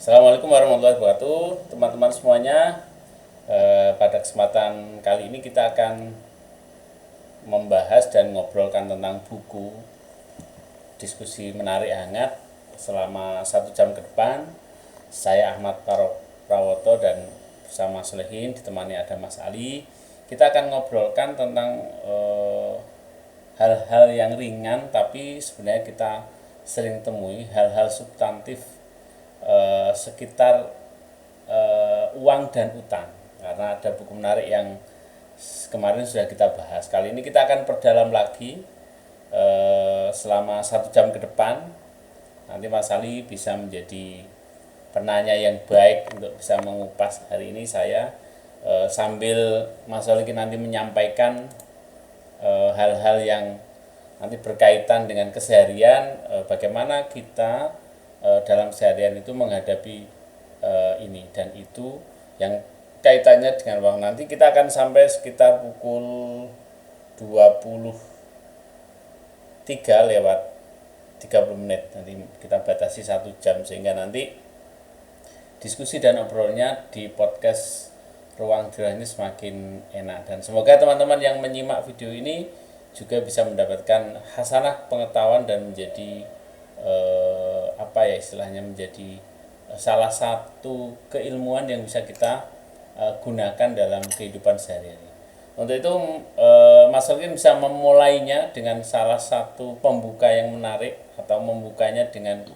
Assalamualaikum warahmatullahi wabarakatuh, teman-teman semuanya. Pada kesempatan kali ini kita akan membahas dan ngobrolkan tentang buku, diskusi menarik hangat selama 1 jam ke depan. Saya Ahmad Prawoto dan bersama Solehin ditemani ada Mas Ali. Kita akan ngobrolkan tentang hal-hal yang ringan tapi sebenarnya kita sering temui, hal-hal substantif sekitar uang dan utang, karena ada buku menarik yang kemarin sudah kita bahas. Kali ini kita akan perdalam lagi selama 1 jam ke depan. Nanti Mas Ali bisa menjadi penanya yang baik untuk bisa mengupas. Hari ini saya sambil Mas Ali nanti menyampaikan hal-hal yang nanti berkaitan dengan keseharian, bagaimana kita dalam seharian itu menghadapi ini dan itu yang kaitannya dengan uang. Nanti kita akan sampai sekitar pukul 23 lewat 30 menit. Nanti kita batasi 1 jam sehingga nanti diskusi dan obrolnya di podcast Ruang Dirah ini semakin enak, dan semoga teman-teman yang menyimak video ini juga bisa mendapatkan hasanah pengetahuan dan menjadi istilahnya menjadi salah satu keilmuan yang bisa kita gunakan dalam kehidupan sehari-hari. Untuk itu Mas Alkin bisa memulainya dengan salah satu pembuka yang menarik atau membukanya dengan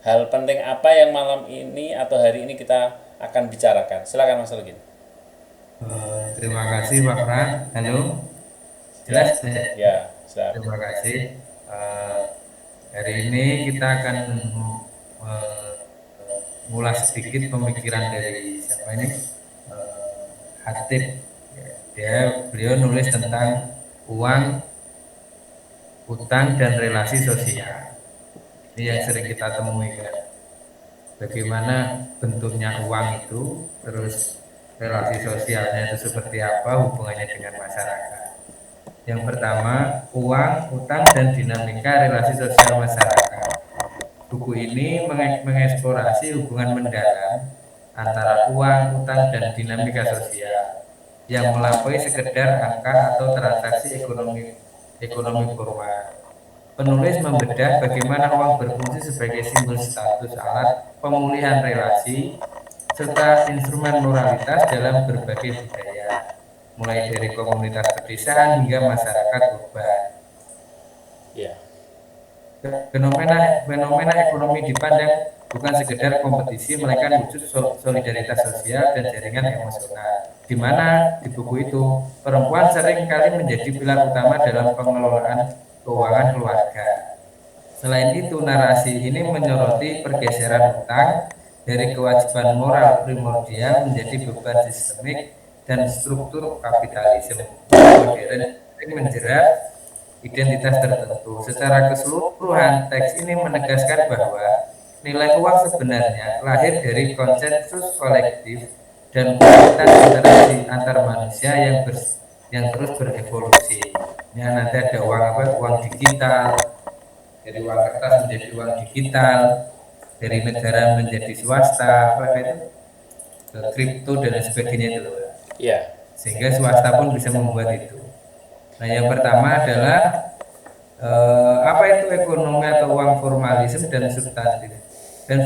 hal penting apa yang malam ini atau hari ini kita akan bicarakan. Silakan Mas Alkin. Terima kasih Pak Pran. Halo, jelas ya? Silakan. Terima kasih. Hari ini kita akan mengulas sedikit pemikiran dari siapa ini, Hatib. Beliau nulis tentang uang, utang dan relasi sosial. Ini yang sering kita temui kan. Bagaimana bentuknya uang itu, terus relasi sosialnya itu seperti apa, hubungannya dengan masyarakat. Yang pertama, uang, utang dan dinamika relasi sosial masyarakat. Buku ini mengeksplorasi hubungan mendalam antara uang, utang dan dinamika sosial yang melampaui sekedar angka atau transaksi ekonomi formal. Penulis membedah bagaimana uang berfungsi sebagai simbol status, alat pemulihan relasi, serta instrumen moralitas dalam berbagai budaya, mulai dari komunitas pedesaan hingga masyarakat urban. Ya. Fenomena ekonomi dipandang bukan sekedar kompetisi, melainkan wujud solidaritas sosial dan jaringan emosional. Di mana di buku itu perempuan sering kali menjadi pilar utama dalam pengelolaan keuangan keluarga. Selain itu, narasi ini menyoroti pergeseran utang dari kewajiban moral primordial menjadi beban sistemik dan struktur kapitalisme modern yang menjerat identitas tertentu. Secara keseluruhan, teks ini menegaskan bahwa nilai uang sebenarnya lahir dari konsensus kolektif dan kualitas interaksi antar manusia yang terus berevolusi. Ya, nanti ada uang digital, dari uang kertas menjadi uang digital, dari negara menjadi swasta, ke kripto dan sebagainya itu. Ya. Sehingga swasta pun bisa membuat itu. Nah, yang pertama adalah apa itu ekonomi atau uang formalisme dan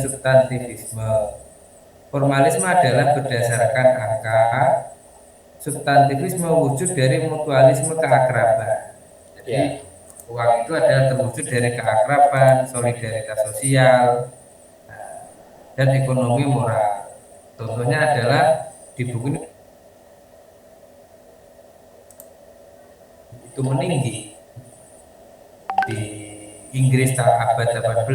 substantivisme. Formalisme adalah berdasarkan angka, substantivisme wujud dari mutualisme keakraban. Jadi uang itu adalah terwujud dari keakraban, solidaritas sosial, dan ekonomi moral. Contohnya adalah di buku ini itu meninggi di Inggris abad 18.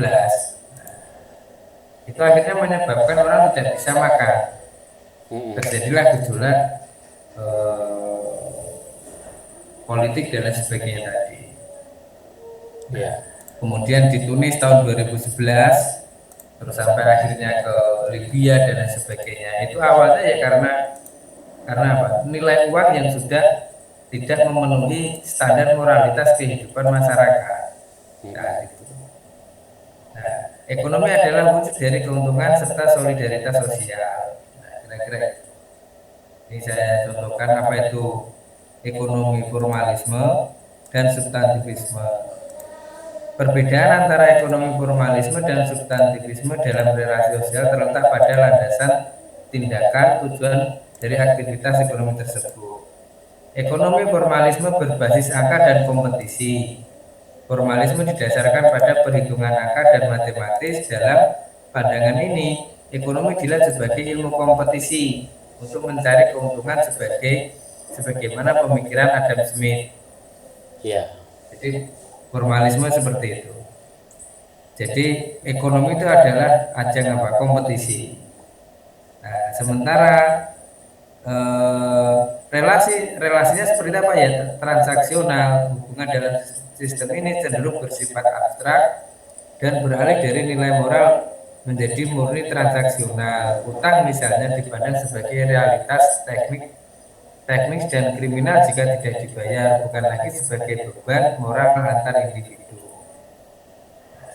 Itu akhirnya menyebabkan orang tidak bisa makan. Terjadilah gejolak politik dan lain sebagainya tadi. Kemudian di Tunis tahun 2011, terus sampai akhirnya ke Libya dan lain sebagainya. Itu awalnya ya karena apa? Nilai uang yang sudah tidak memenuhi standar moralitas kehidupan masyarakat. Nah, Ekonomi adalah wujud dari keuntungan serta solidaritas sosial. Nah, kira-kira ini saya contohkan apa itu ekonomi formalisme dan substantivisme. Perbedaan antara ekonomi formalisme dan substantivisme dalam relasi sosial terletak pada landasan tindakan tujuan dari aktivitas ekonomi tersebut. Ekonomi formalisme berbasis angka dan kompetisi. Formalisme didasarkan pada perhitungan angka dan matematis. Dalam pandangan ini, ekonomi dilihat sebagai ilmu kompetisi untuk mencari keuntungan sebagaimana pemikiran Adam Smith. Ya. Jadi formalisme seperti itu. Jadi ekonomi itu adalah ajang apa? Kompetisi. Nah, sementara relasinya seperti apa ya? Transaksional. Hubungan dalam sistem ini cenderung bersifat abstrak dan beralih dari nilai moral menjadi murni transaksional. Utang misalnya dipandang sebagai realitas teknis dan kriminal jika tidak dibayar, bukan lagi sebagai beban moral antar individu.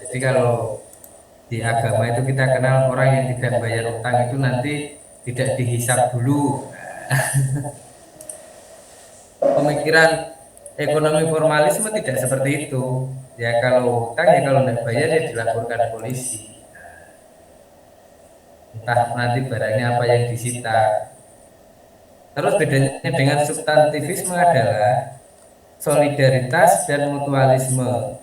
Jadi kalau di agama itu kita kenal orang yang tidak bayar utang itu nanti tidak dihisap dulu. Pemikiran ekonomi formalisme tidak seperti itu. Ya kalau utang ya kalau tidak bayar ya dilaporkan polisi. Entah nanti barangnya apa yang disita. Terus bedanya dengan substantivisme adalah solidaritas dan mutualisme.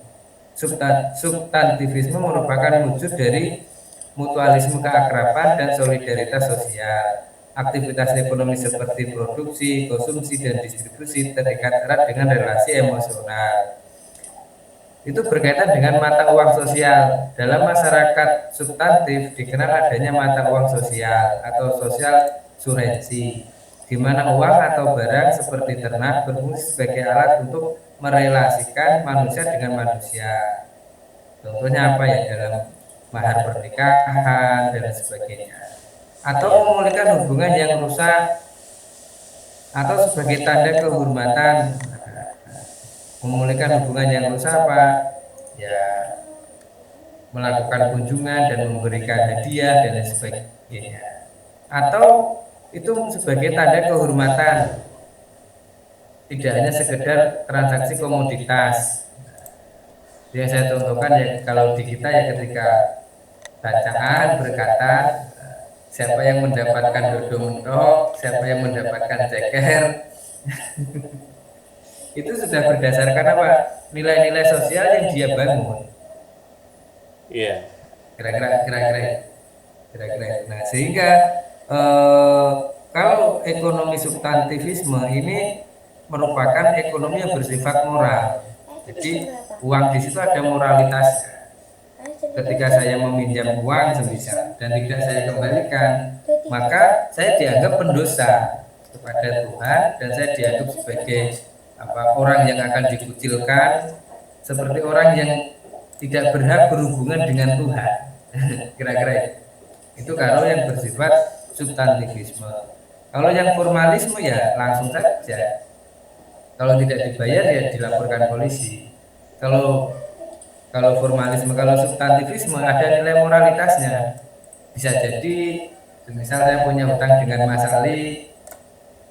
Substantivisme merupakan wujud dari mutualisme keakraban dan solidaritas sosial. Aktivitas ekonomi seperti produksi, konsumsi, dan distribusi terikat erat dengan relasi emosional. Itu berkaitan dengan mata uang sosial. Dalam masyarakat substantif dikenal adanya mata uang sosial atau sosial surensi, di mana uang atau barang seperti ternak berfungsi sebagai alat untuk merelasikan manusia dengan manusia. Contohnya apa ya, dalam mahar pernikahan dan sebagainya. Atau memulihkan hubungan yang rusak atau sebagai tanda kehormatan. Memulihkan hubungan yang rusak apa? Ya melakukan kunjungan dan memberikan hadiah dan sebagainya. Atau itu sebagai tanda kehormatan, tidak hanya sekedar transaksi komoditas. Yang saya contohkan ya kalau di kita ya ketika bacaan berkata siapa yang mendapatkan dodo mentok, siapa yang mendapatkan ceker. Itu sudah berdasarkan apa? Nilai-nilai sosial yang dia bangun. Iya. Kira-kira. Nah, sehingga kalau ekonomi substantivisme ini merupakan ekonomi yang bersifat moral. Jadi uang di situ ada moralitas. Ketika saya meminjam uang semisal dan tidak saya kembalikan, maka saya dianggap pendosa kepada Tuhan dan saya dianggap sebagai orang yang akan dikucilkan, seperti orang yang tidak berhak berhubungan dengan Tuhan. Kira-kira itu kalau yang bersifat substantivisme. Kalau yang formalisme ya langsung saja, kalau tidak dibayar ya dilaporkan polisi. Kalau formalisme, kalau substantivisme ada nilai moralitasnya. Bisa jadi misal saya punya hutang dengan Mas Ali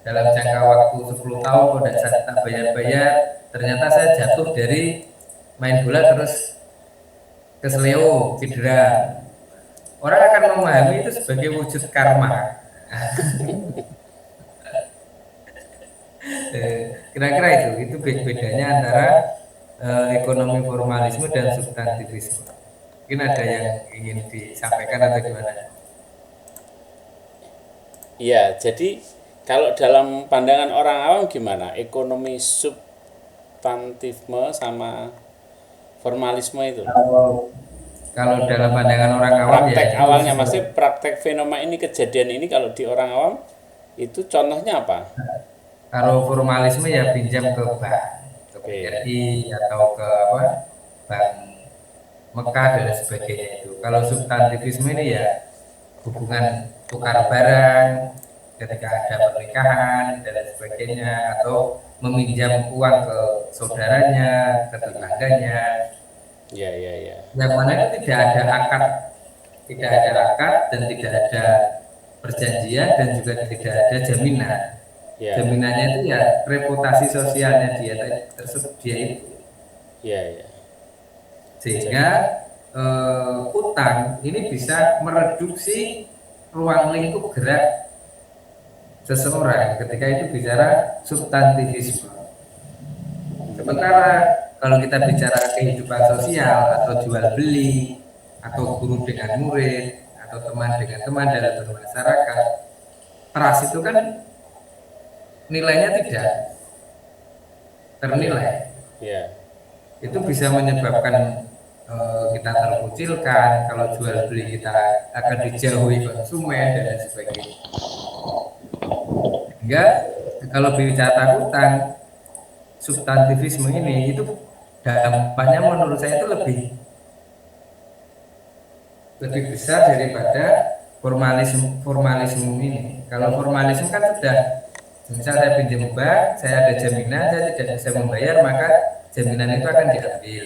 dalam jangka waktu 10 tahun kok tidak tak bayar-bayar, ternyata saya jatuh dari main bola terus kesleo, cedera. Orang akan memahami itu sebagai wujud karma. Kira-kira itu bedanya antara ekonomi formalisme dan substantivisme. Mungkin ada yang ingin disampaikan atau gimana? Iya, jadi kalau dalam pandangan orang awam gimana? Ekonomi substantifisme sama formalisme itu? Kalau dalam pandangan orang awam praktek ya awalnya masih praktek fenomena ini, kejadian ini kalau di orang awam itu contohnya apa? Kalau formalisme ya pinjam ke bank, ke BRI atau ke bank Mekah dan sebagainya itu. Kalau substantivisme ini ya hubungan tukar barang ketika ada pernikahan dan sebagainya, atau meminjam uang ke saudaranya, ke tetangganya. Ya, ya, ya. Yang mana itu tidak ada akad dan tidak ada perjanjian dan juga tidak ada jaminan. Ya, Jaminannya itu ya reputasi sosialnya tersebut dia itu. ya, ya. Sehingga utang ini bisa mereduksi ruang lingkup gerak seseorang ketika itu bicara substantivisme. Sementara kalau kita bicara kehidupan sosial atau jual beli atau guru dengan murid atau teman dengan teman dalam bermasyarakat, trust itu kan nilainya tidak Ya, ternilai. ya. Itu bisa menyebabkan kita terkucilkan, kalau jual beli kita akan dijauhi konsumen dan lain sebagainya. Hingga kalau bicara utang, substantivisme ini itu dampaknya menurut saya itu lebih besar daripada formalisme ini. Kalau formalisme kan sudah, misal saya pinjam bank, saya ada jaminan, saya tidak bisa membayar, maka jaminan itu akan diambil.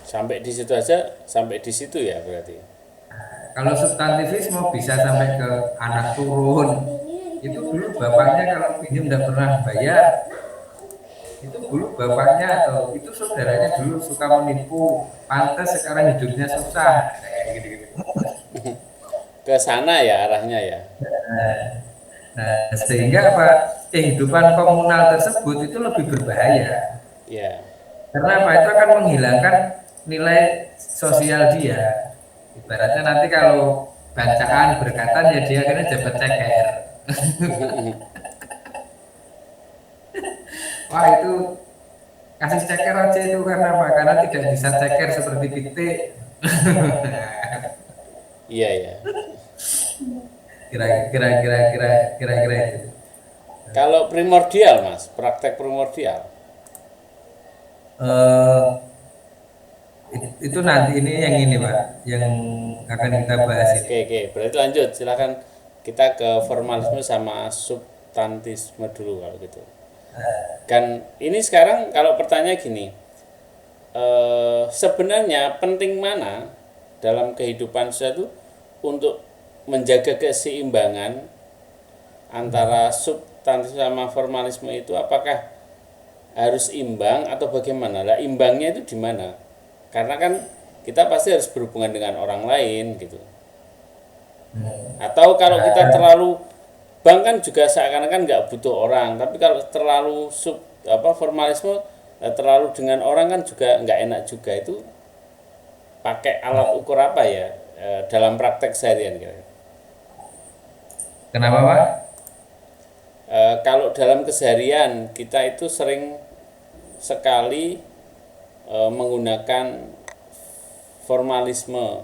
Sampai di situ aja, sampai di situ ya berarti. Kalau substantivisme bisa sampai ke anak turun. Itu dulu bapaknya kalau pinjam tidak pernah bayar, itu dulu bapaknya atau itu saudaranya dulu suka menipu, pantas sekarang hidupnya susah, kayak gitu-gitu. Ke sana ya arahnya ya. Nah, sehingga apa? Kehidupan komunal tersebut itu lebih berbahaya. Ya, Karena apa? Itu akan menghilangkan nilai sosial dia. Ibaratnya nanti kalau bacaan berkatan ya dia akhirnya dapat ceker. Wah itu kasih ceker aja itu karena apa? Karena tidak bisa ceker seperti pitik. iya ya. Kira-kira itu. Kalau primordial mas, praktek primordial. Eh, itu nanti ini yang ini Pak, yang akan kita bahas ini. Oke, oke. Berarti lanjut, silakan kita ke formalisme sama substantisme dulu kalau gitu. Kan ini sekarang kalau pertanyaan gini, sebenarnya penting mana dalam kehidupan sesuatu untuk menjaga keseimbangan antara substantif sama formalisme itu, apakah harus imbang atau bagaimana? Lah imbangnya itu di mana? Karena kan kita pasti harus berhubungan dengan orang lain gitu. Atau kalau kita terlalu, bank kan juga seakan-akan nggak butuh orang, tapi kalau terlalu formalisme, terlalu dengan orang kan juga nggak enak juga. Itu pakai alat ukur apa ya dalam praktek seharian kira-kira? Kenapa Pak? Kalau dalam keseharian kita itu sering sekali menggunakan formalisme.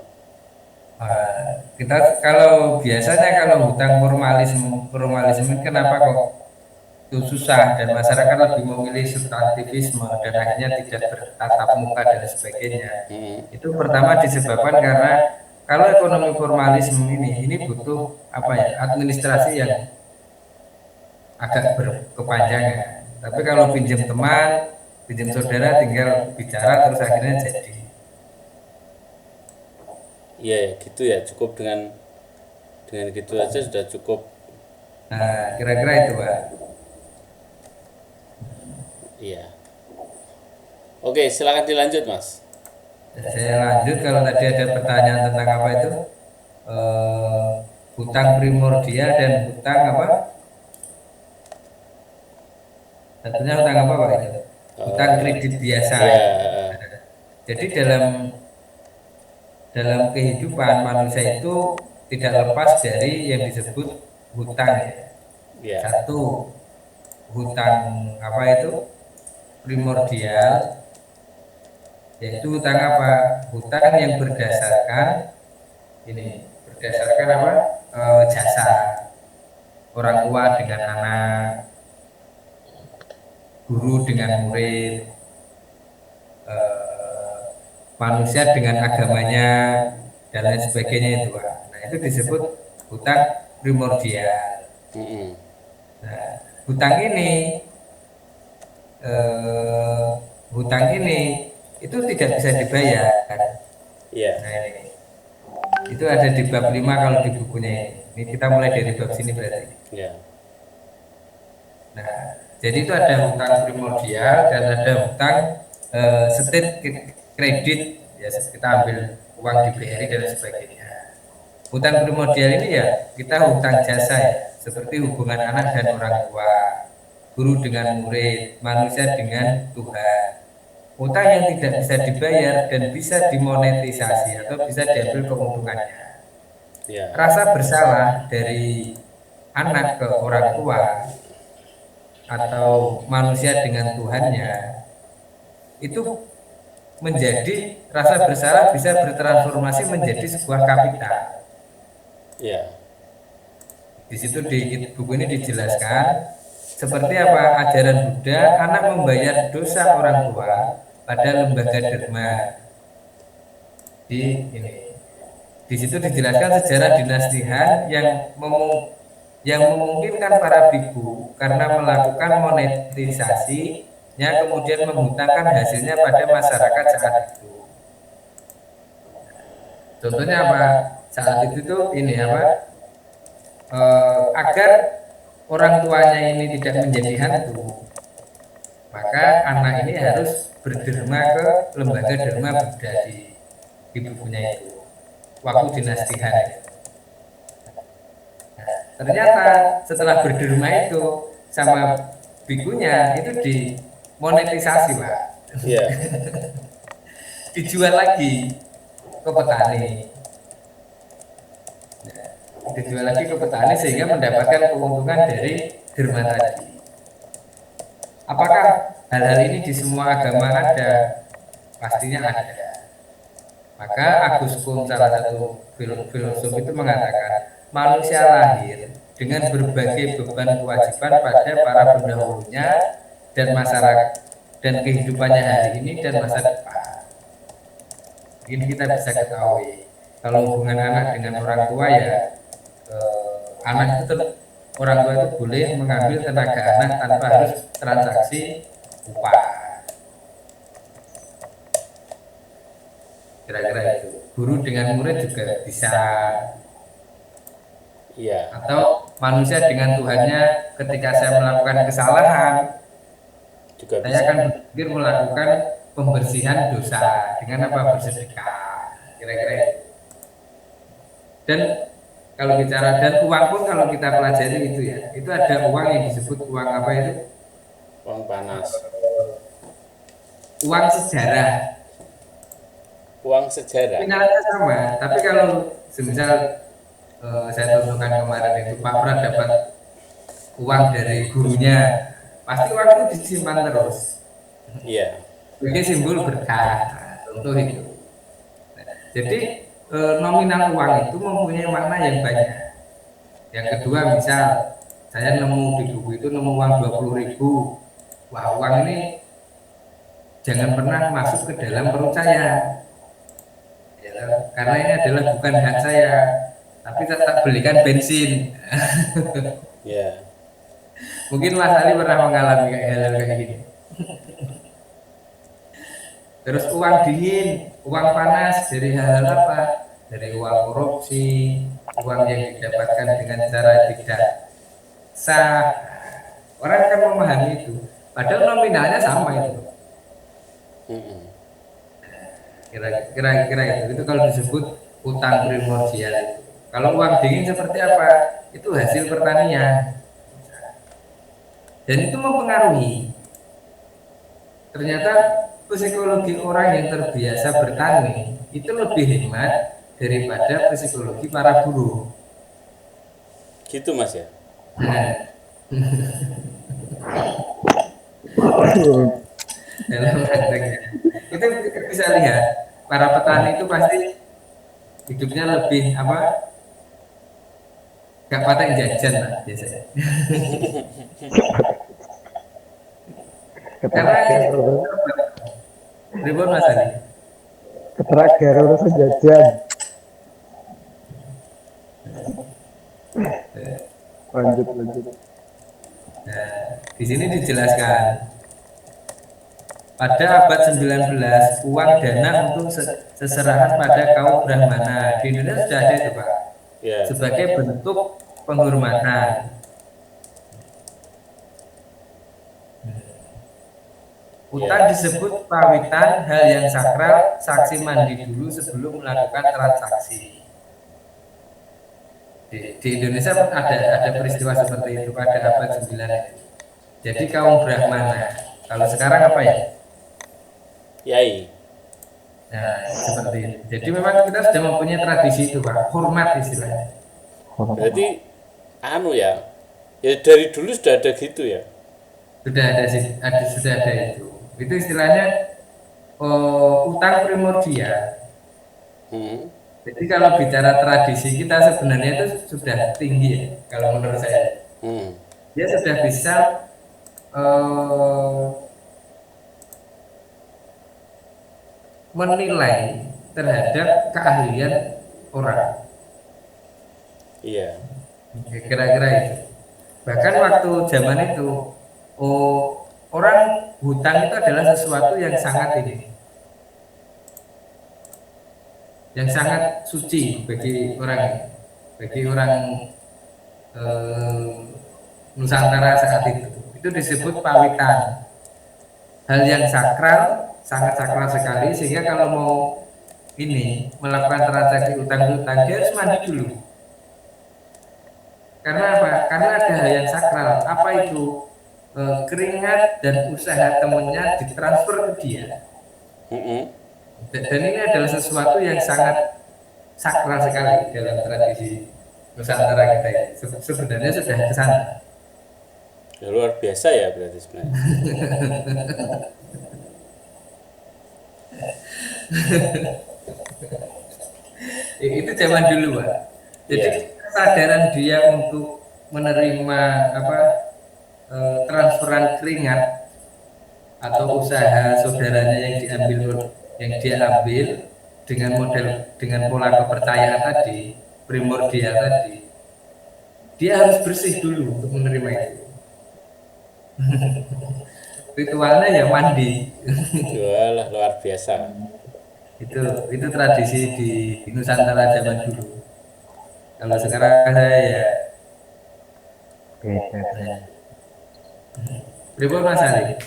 Kita kalau biasanya kalau hutang formalisme kenapa kok itu susah dan masyarakat lebih memilih substantivisme dan akhirnya tidak bertatap muka dan sebagainya. Itu pertama disebabkan karena kalau ekonomi formalisme ini butuh apa ya, administrasi yang agak berkepanjangan. Tapi kalau pinjam teman, pinjam saudara tinggal bicara terus akhirnya jadi. Iya ya, gitu ya, cukup dengan gitu aja sudah cukup. Nah, kira-kira itu Pak. Iya. Oke, silakan dilanjut mas. Saya lanjut, kalau tadi ada pertanyaan tentang apa itu eh, hutang primordial dan hutang apa? Satunya hutang apa Pak itu? Hutang kredit biasa. Ya, Jadi dalam dalam kehidupan manusia itu tidak lepas dari yang disebut hutang ya. ya, Satu, hutang apa itu? Primordial, yaitu hutang apa? Hutang yang berdasarkan apa? Jasa orang tua dengan anak, guru dengan murid, manusia dengan agamanya dan lain sebagainya itu Pak. Nah itu disebut hutang primordial. Nah, hutang ini eh, hutang ini itu tidak bisa dibayar. Iya. Nah, ini. Itu ada di bab 5 kalau di bukunya ini. Ini kita mulai dari bab sini berarti. Iya. Nah, jadi itu ada hutang primordial dan ada hutang state kredit, ya kita ambil uang di BRI dan sebagainya. Hutang primordial ini ya kita hutang jasa ya, seperti hubungan anak dan orang tua, guru dengan murid, manusia dengan Tuhan. Hutang yang tidak bisa dibayar dan bisa dimonetisasi atau bisa diambil keuntungannya. Iya. Rasa bersalah dari anak ke orang tua atau manusia dengan Tuhannya itu menjadi rasa bersalah bisa bertransformasi menjadi sebuah kapital. Iya. Di situ di buku ini dijelaskan seperti apa ajaran Buddha, anak membayar dosa orang tua pada lembaga derma. Di situ dijelaskan sejarah dinasti Han yang memungkinkan para biku karena melakukan monetisasinya kemudian menghutangkan hasilnya pada masyarakat saat itu. Contohnya apa? Saat itu tuh ini apa? Agar orang tuanya ini tidak menjadi hantu, maka anak ini harus berderma ke lembaga derma Buddha di bukunya itu. Waktu dinasti Han. Ternyata setelah berderma itu sama bikunya itu dimonetisasi, Pak. Iya. Dijual lagi ke petani. Dijual lagi ke petani sehingga mendapatkan keuntungan dari derma tadi. Apakah hal-hal ini di semua agama ada? Pastinya ada. Maka Agus Kuhn, salah satu filosof itu mengatakan manusia lahir dengan berbagai beban kewajiban pada para pendahulunya dan masyarakat dan kehidupannya hari ini dan masa depan. Ini kita bisa ketahui kalau hubungan anak dengan orang tua ya anak itu orang tua itu boleh mengambil tenaga anak tanpa harus transaksi upah. Kira-kira itu. Guru dengan murid juga bisa. Iya. Atau manusia dengan Tuhannya ketika saya melakukan kesalahan Juga saya bisa. akan berpikir melakukan pembersihan dosa dengan apa? Bersedekah. Kira-kira itu. Dan kalau bicara dan uang pun kalau kita pelajari itu ya, itu ada uang yang disebut uang apa itu? Uang panas. Uang sejarah. Uang sejarah. Nominalnya sama, tapi kalau semisal saya contohkan kemarin itu Pak Pras dapat uang dari gurunya, pasti uang itu disimpan terus. Iya. Sebagai simbol berkah, contoh itu. Jadi nominal uang itu mempunyai makna yang banyak. Yang kedua, misal saya nemu di buku itu nemu uang 20.000. Wah, uang ini jangan pernah masuk ke dalam perut saya. Ya, karena ini adalah bukan hak saya, tapi tetap belikan bensin. Iya. Mungkin Mas Ali pernah mengalami hal kayak gini. Terus uang dingin, uang panas dari hal apa? Dari uang korupsi, uang yang didapatkan dengan cara tidak sah. Orang akan memahami itu. Padahal nominalnya sama itu. Kira-kira itu kalau disebut utang primordial. Kalau uang dingin seperti apa? Itu hasil pertanian. Dan itu mempengaruhi. Ternyata psikologi orang yang terbiasa bertani itu lebih hemat daripada psikologi para guru. Gitu Mas ya. Dalam prakteknya itu kita bisa lihat para petani itu pasti hidupnya lebih apa, gak patek jajan lah biasanya. Karena ribut Mas Ali. Keteragar urusan jajan. Lanjut. Nah, di sini dijelaskan pada abad 19 uang dana untuk seserahan pada kaum Brahmana di Indonesia sudah ada itu Pak, Ya. sebagai bentuk penghormatan. Utang disebut pawitan, hal yang sakral, saksi mandi dulu sebelum melakukan transaksi. Di Indonesia pun ada peristiwa seperti itu pada abad 9 itu. Jadi kaum Brahmana. Kalau sekarang apa ya? Yai. Nah, seperti itu. Jadi memang kita sudah mempunyai tradisi itu Pak, hormat istilahnya. Berarti ya. Ya dari dulu sudah ada gitu ya. Sudah ada sudah ada itu. Itu istilahnya utang primordial. Jadi kalau bicara tradisi kita sebenarnya itu sudah tinggi ya, kalau menurut saya. Dia sudah bisa menilai terhadap keahlian orang. Iya. Kira-kira itu. Bahkan waktu zaman itu, orang hutang itu adalah sesuatu yang sangat yang sangat suci bagi orang Nusantara saat itu. Itu disebut pawitan, hal yang sakral, sangat sakral sekali, sehingga kalau mau melakukan transaksi utang-utang dia harus mandi dulu. Karena apa? Karena ada hal yang sakral. Apa itu? Keringat dan usaha temannya ditransfer ke dia. Dan ini adalah sesuatu yang sangat sakral sekali dalam tradisi Nusantara kita ini. Sebenarnya sudah ke sana. Ya, luar biasa ya berarti sebenarnya. Itu zaman dulu Pak. Jadi kesadaran dia untuk menerima transferan keringat atau usaha saudaranya yang dia ambil dengan pola kepercayaan tadi, primordial tadi, dia harus bersih dulu untuk menerima itu. Ritualnya ya mandi. Walah, luar biasa. Itu tradisi di Nusantara zaman dulu. Kalau sekarang saya ya beda. Mas Ali.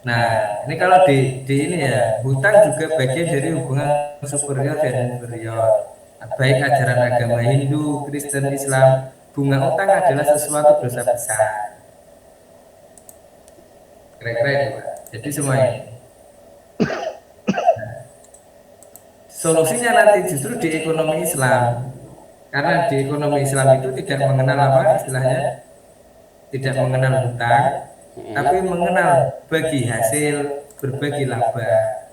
Nah, ini kalau di ini ya, hutang juga bagian dari hubungan superior dan inferior. Baik ajaran agama Hindu, Kristen, Islam, bunga utang adalah sesuatu dosa besar. Kira-kira itu Pak. Jadi semuanya. Solusinya nanti justru di ekonomi Islam. Karena di ekonomi Islam itu tidak mengenal istilahnya, tidak mengenal hutang, tapi mengenal bagi hasil, berbagi laba,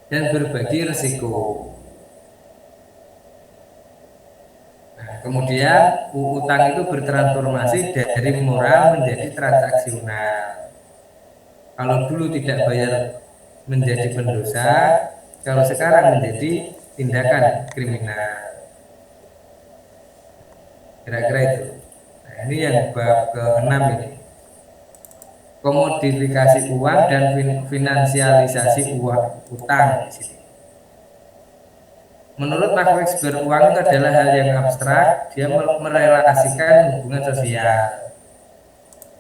dan berbagi risiko. Nah, kemudian utang itu bertransformasi dari moral menjadi transaksional. Kalau dulu tidak bayar menjadi pendosa, kalau sekarang menjadi tindakan kriminal. Kira-kira itu. Nah, ini yang bab ke-6 ini. Komodifikasi uang dan finansialisasi utang di sini. Menurut Mark Webster, uang itu adalah hal yang abstrak, dia merelasikan hubungan sosial.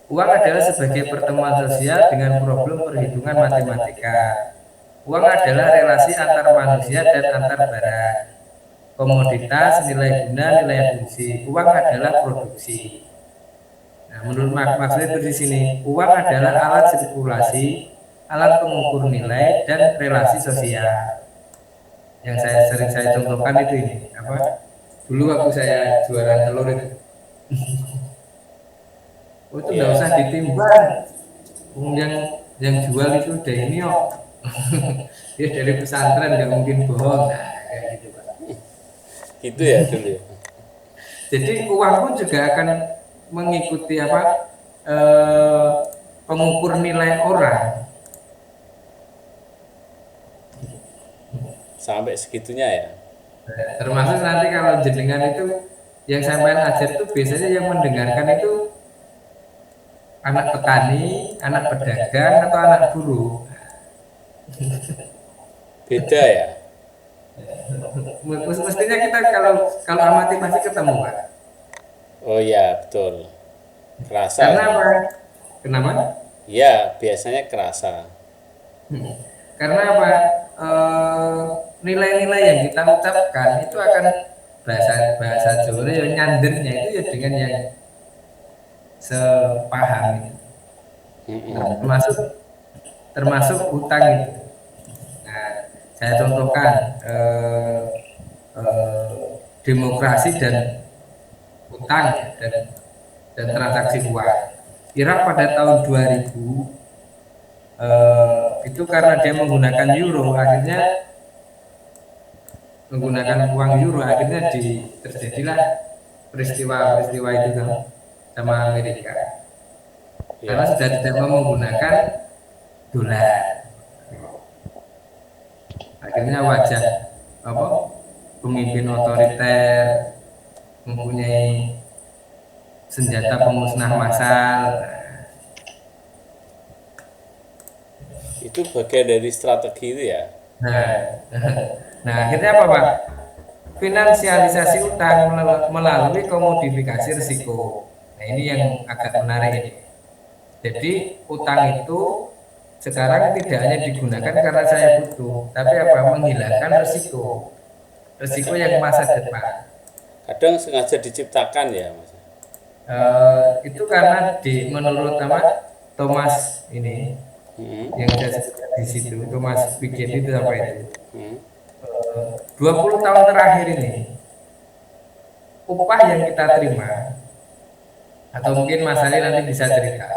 Uang adalah sebagai pertemuan sosial dengan problem perhitungan matematika. Uang adalah relasi antar manusia dan antar barang. Komoditas, nilai guna, nilai fungsi. Uang adalah produksi. Nah, menurut maksudnya di sini, uang adalah alat sirkulasi, alat pengukur nilai dan relasi sosial. Yang sering saya contohkan itu dulu waktu saya jualan telur itu. Itu nggak usah ditimbang. Yang jual itu udah ini dia dari pesantren nggak mungkin bohong. Nah, kayak gitu Pak. Gitu ya dulu ya. Jadi uang pun juga akan mengikuti pengukur nilai orang. Sampai segitunya ya. Termasuk nanti kalau jenengan itu yang sampai ajar itu biasanya yang mendengarkan itu anak petani, anak pedagang, atau anak buruh. Beda ya. Mestinya kita kalau amati pasti ketemu, Pak. Oh ya, betul. Kerasa. Karena apa? Kenapa? Ya, biasanya kerasa. Karena apa? Nilai-nilai yang kita ucapkan itu akan bahasa Jawa yang nyandernya itu ya dengan yang sepaham itu. Nah, termasuk utang itu. Nah, saya contohkan demokrasi dan utang dan transaksi uang. Irak pada tahun 2000 itu karena dia menggunakan euro, akhirnya menggunakan uang euro, akhirnya terjadilah peristiwa itu sama Amerika. Karena sudah tidak mau menggunakan dolar. Akhirnya wajah pemimpin otoriter mempunyai senjata pemusnah massal. Itu bagian dari strategi itu ya. Nah akhirnya apa, Pak? Finansialisasi utang melalui komodifikasi risiko. Nah ini yang agak menarik ini. Jadi utang itu sekarang tidak hanya digunakan karena saya butuh, tapi apa? Menghilangkan risiko yang masa depan. Kadang sengaja diciptakan ya, Mas. Itu karena menurut Thomas ini yang saya sebut di situ, Thomas Piketty itu apa itu? 20 tahun terakhir ini upah yang kita terima, atau mungkin Mas Ali nanti bisa cerita,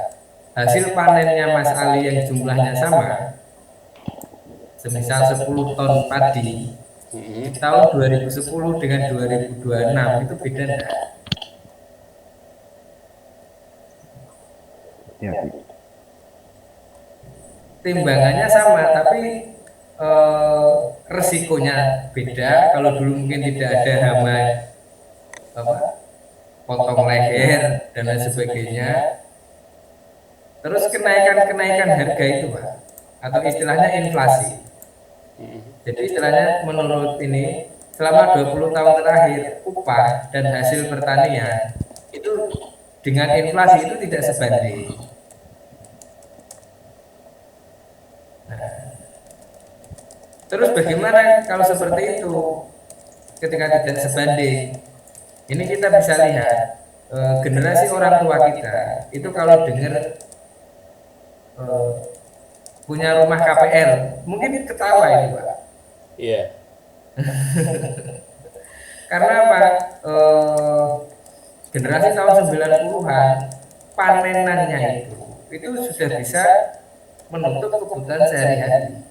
hasil panennya Mas Ali yang jumlahnya sama, semisal 10 ton padi di tahun 2010 dengan 2026 itu beda enggak? Ya. Timbangannya sama, tapi resikonya beda. Kalau dulu mungkin tidak ada hama potong leher dan lain sebagainya. Terus kenaikan harga itu, Pak, atau istilahnya inflasi. Jadi istilahnya menurut ini selama 20 tahun terakhir upah dan hasil pertanian itu dengan inflasi itu tidak sebanding. Terus bagaimana kalau seperti itu ketika tidak sebanding? Ini kita bisa lihat generasi orang tua kita itu kalau dengar punya rumah KPR mungkin ketawa ini, Pak. Iya. Karena apa? Generasi tahun 90-an panenannya itu sudah bisa menutup kebutuhan sehari-hari.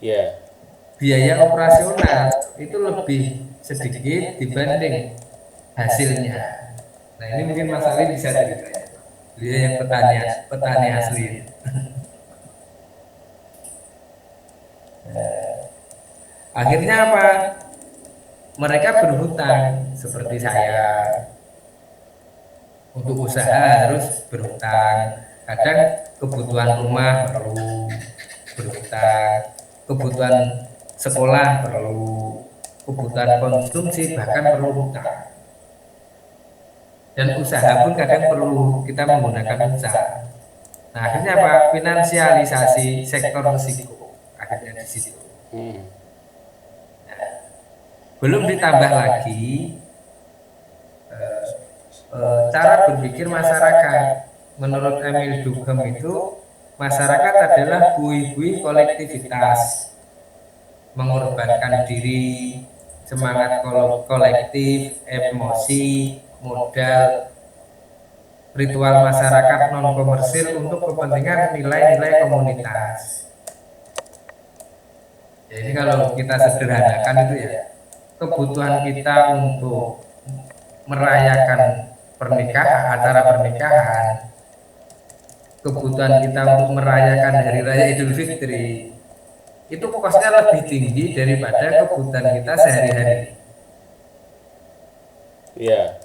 Iya. Biaya operasional itu lebih sedikit dibanding hasilnya. Nah ini mungkin Mas Ali bisa cerita. Dia yang petani asli. Akhirnya apa? Mereka berhutang seperti saya. Untuk usaha harus berhutang. Kadang kebutuhan rumah perlu berhutang, kebutuhan sekolah perlu, kebutuhan konsumsi bahkan perlu hutang. Dan usaha pun kadang perlu kita menggunakan usaha. Nah akhirnya apa? Finansialisasi sektor risiko akhirnya di situ. Nah, belum ditambah lagi cara berpikir masyarakat. Menurut Emil Durkheim itu masyarakat adalah bui-bui kolektivitas, mengorbankan diri, semangat kolektif, emosi, modal, ritual masyarakat non komersil untuk kepentingan nilai-nilai komunitas. Jadi kalau kita sederhanakan itu ya, kebutuhan kita untuk merayakan pernikahan, acara pernikahan, kebutuhan kita untuk merayakan Hari Raya Idul Fitri itu kosnya lebih tinggi daripada kebutuhan kita sehari-hari. Iya.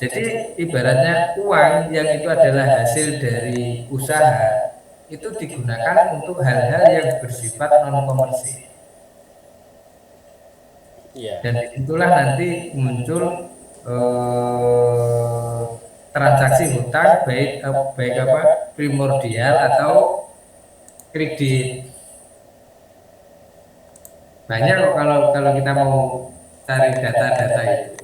Jadi ibaratnya uang yang itu adalah hasil dari usaha itu digunakan untuk hal-hal yang bersifat non komersil. Ya. Dan itulah nanti muncul eh, transaksi hutang baik apa primordial atau kredit. Banyak kok kalau kita mau cari data-data itu.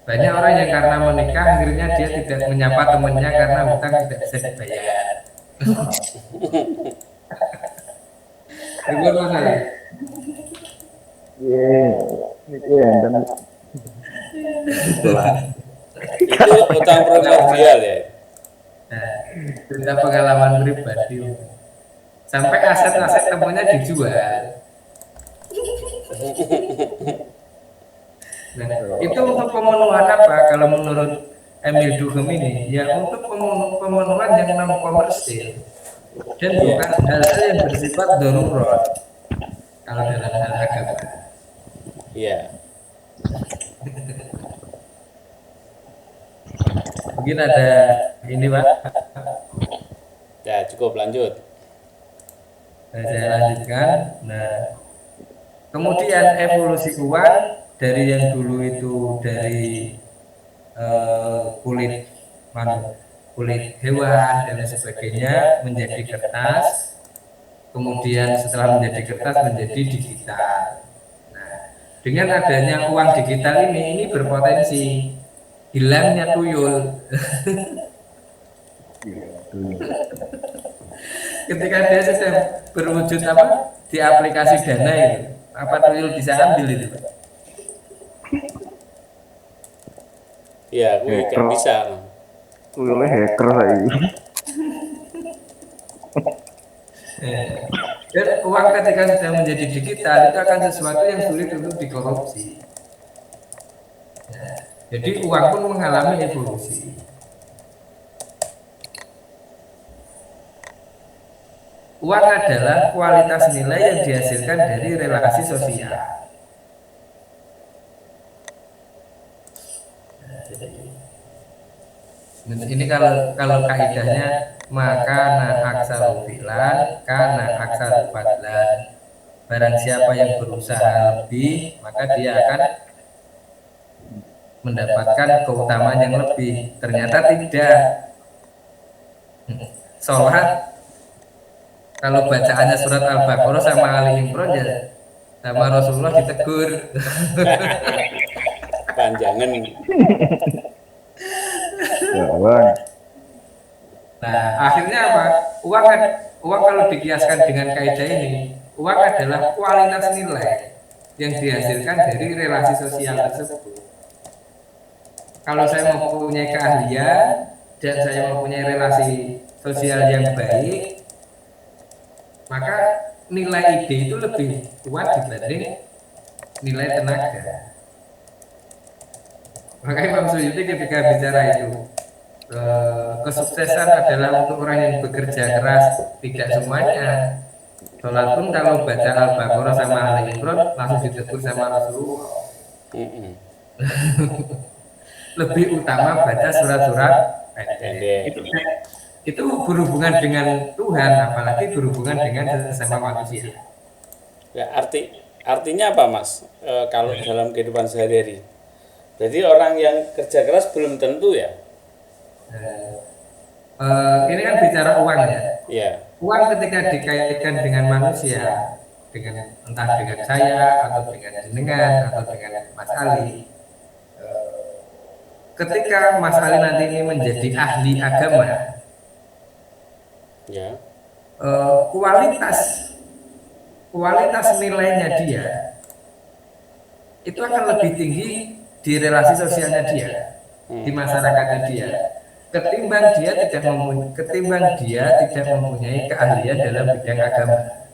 Banyak orang yang karena menikah akhirnya dia tidak menyapa temannya karena hutang tidak bisa dibayar. Betul Mas Ali? Iya, itu ya, dan Itu utang primordial ya. Nah, cerita pengalaman pribadi. Sampai aset-aset temannya dijual. Nah, itu untuk pemenuhan apa? Kalau menurut Emil Durkheim ini, ya untuk pemenuhan yang non komersil dan bukan hal-hal yang bersifat darurat. Kalau dalam hal agama, Iya. mungkin ada ini Pak. Ya, cukup lanjut. Nah, saya lanjutkan. Nah, kemudian evolusi uang dari yang dulu itu dari kulit kulit hewan dan lain sebagainya menjadi kertas, kemudian setelah menjadi kertas menjadi digital. Nah, dengan adanya uang digital ini berpotensi hilangnya tuyul. Ketika dia sudah berwujud apa di aplikasi Dana itu, apa tuyul bisa ambil itu? Iya, gue gak bisa. tuyulnya hacker lagi. Dan uang ketika sudah menjadi digital itu akan sesuatu yang sulit untuk dikorupsi. Jadi uang pun mengalami evolusi. Uang adalah kualitas nilai yang dihasilkan dari relasi sosial. Ini kalau kaidahnya maka aksaru filan kana aksaru fadlan. Barang siapa yang berusaha lebih maka dia akan mendapatkan keutamaan yang lebih. Ternyata tidak. Sholat kalau bacaannya surat Al-Baqarah sama Ali Imran ya sama Rasulullah ditegur. Panjangan. Ya, Bang. Nah, akhirnya apa? Uang kalau dikiaskan dengan kaidah ini, uang adalah kualitas nilai yang dihasilkan dari relasi sosial tersebut. Kalau saya mempunyai keahlian dan saya mempunyai relasi sosial yang baik, maka nilai ide itu lebih kuat dibanding nilai tenaga. Makanya Imam Suyuti ketika bicara itu kesuksesan adalah untuk orang yang bekerja keras, tidak semuanya. Sholat pun kalau baca Al-Baqarah sama Ali Imran langsung ditegur sama Rasulullah. Lebih utama baca surat-surat pendek. Itu berhubungan dengan Tuhan, apalagi berhubungan dengan sesama manusia. Ya, artinya apa Mas? Kalau dalam kehidupan sehari-hari, jadi orang yang kerja keras belum tentu ya. Ini kan bicara uang ya. Iya. Uang ketika dikaitkan dengan manusia, dengan entah dengan saya atau dengan jenengan atau dengan Mas Ali. Ketika Mas Ali nanti ini menjadi ahli agama, Ya. kualitas nilainya dia itu akan lebih tinggi di relasi sosialnya dia, di masyarakatnya dia, ketimbang dia tidak mempunyai keahlian dalam bidang agama.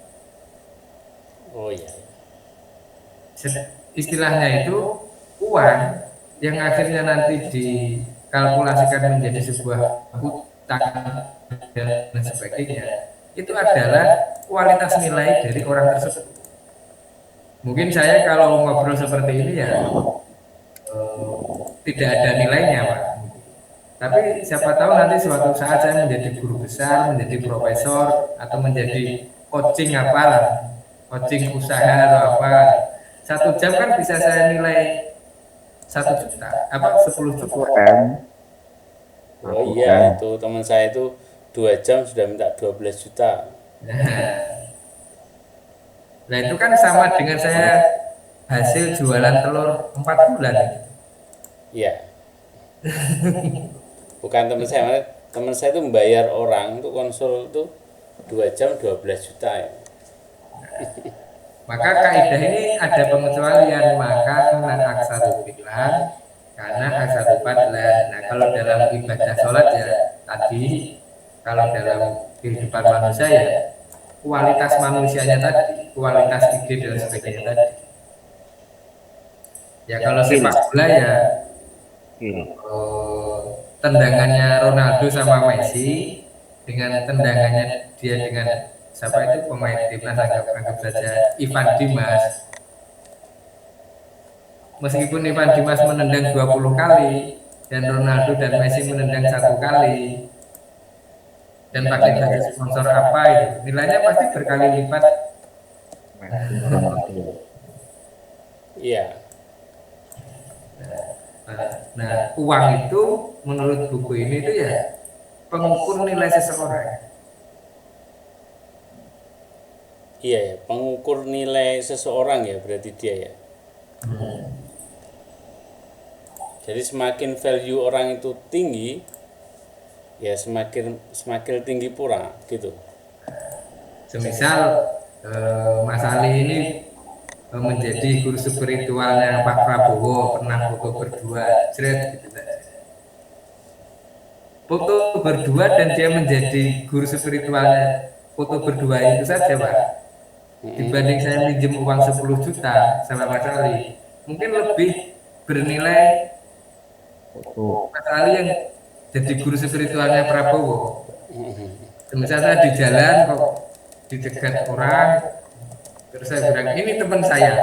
Oh iya. Istilahnya itu uang yang akhirnya nanti dikalkulasikan menjadi sebuah hutang dan sebagainya, itu adalah kualitas nilai dari orang tersebut. Mungkin saya kalau ngobrol seperti ini ya tidak ada nilainya, Pak. Tapi siapa tahu nanti suatu saat saya menjadi guru besar, menjadi profesor, atau menjadi coaching apalah, coaching usaha atau apa. 1 jam kan bisa saya nilai 1 juta, apa 10 juta. Oh iya, itu teman saya itu 2 jam sudah minta 12 juta. Nah itu kan sama dengan saya hasil jualan telur 4 bulan. Iya. Bukan teman saya itu membayar orang untuk konsul itu 2 jam 12 juta ya. Maka kaidah ini ada pengecualian, maka karena aksaru bilan, karena aksaru fadlan. Nah kalau dalam ibadah sholat ya tadi, kalau dalam kehidupan manusia ya kualitas manusianya tadi, kualitas ide dan sebagainya tadi. Ya kalau sepak bola ya tendangannya Ronaldo sama Messi dengan tendangannya dia dengan siapa itu pemain timnas, anggap saja Ivan Dimas. Meskipun Ivan Dimas menendang 20 kali dan Ronaldo dan Messi menendang 1 kali dan pakai baju sponsor apa itu, nilainya pasti berkali lipat. Iya. Nah, uang itu menurut buku ini itu ya pengukur nilai seseorang. Iya ya, pengukur nilai seseorang ya berarti dia ya. Jadi semakin value orang itu tinggi, ya semakin tinggi pula gitu. Semisal Mas Ali ini menjadi guru spiritualnya Pak Prabowo, pernah foto berdua, jret gitu saja. Foto berdua dan dia menjadi guru spiritualnya foto berdua itu saja, Pak. Dibanding saya minjem uang 10 juta sama Mas Ali, mungkin lebih bernilai Mas Ali yang jadi guru spiritualnya Prabowo. Semisal saya di jalan kok dicegat orang, terus saya bilang ini teman saya.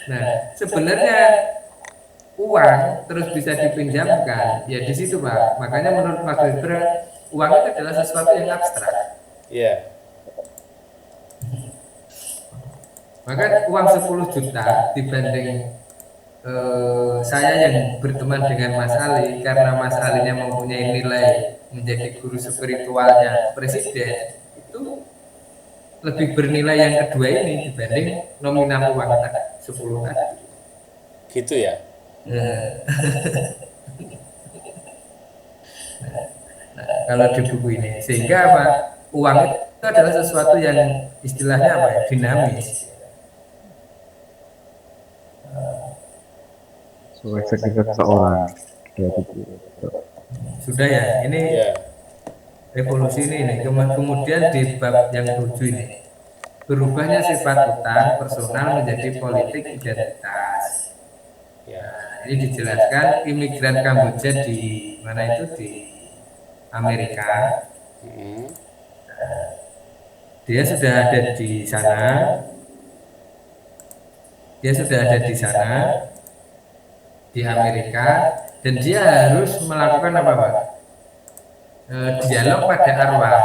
Nah, sebenarnya uang terus bisa dipinjamkan, ya di situ Pak. Makanya menurut Mas Wibra, uang itu adalah sesuatu yang abstrak. Iya. Maka uang 10 juta dibanding saya yang berteman dengan Mas Ali, karena Mas Alinya mempunyai nilai menjadi guru spiritualnya presiden, itu lebih bernilai yang kedua ini dibanding nominal uang 10 tadi. Gitu ya. Nah, kalau di buku ini, sehingga apa? Uang itu adalah sesuatu yang istilahnya apa ya? Dinamis. Sekitar seorang. Sudah ya, ini Iya. revolusi ini. Kemudian di bab yang 7 ini, berubahnya sifat utang personal menjadi politik identitas. Ya. Ini dijelaskan imigran Kamboja di mana itu, di Amerika. Dia sudah ada di sana. Dia sudah ada di sana di Amerika, dan dia harus melakukan apa Pak? Dialog pada arwah.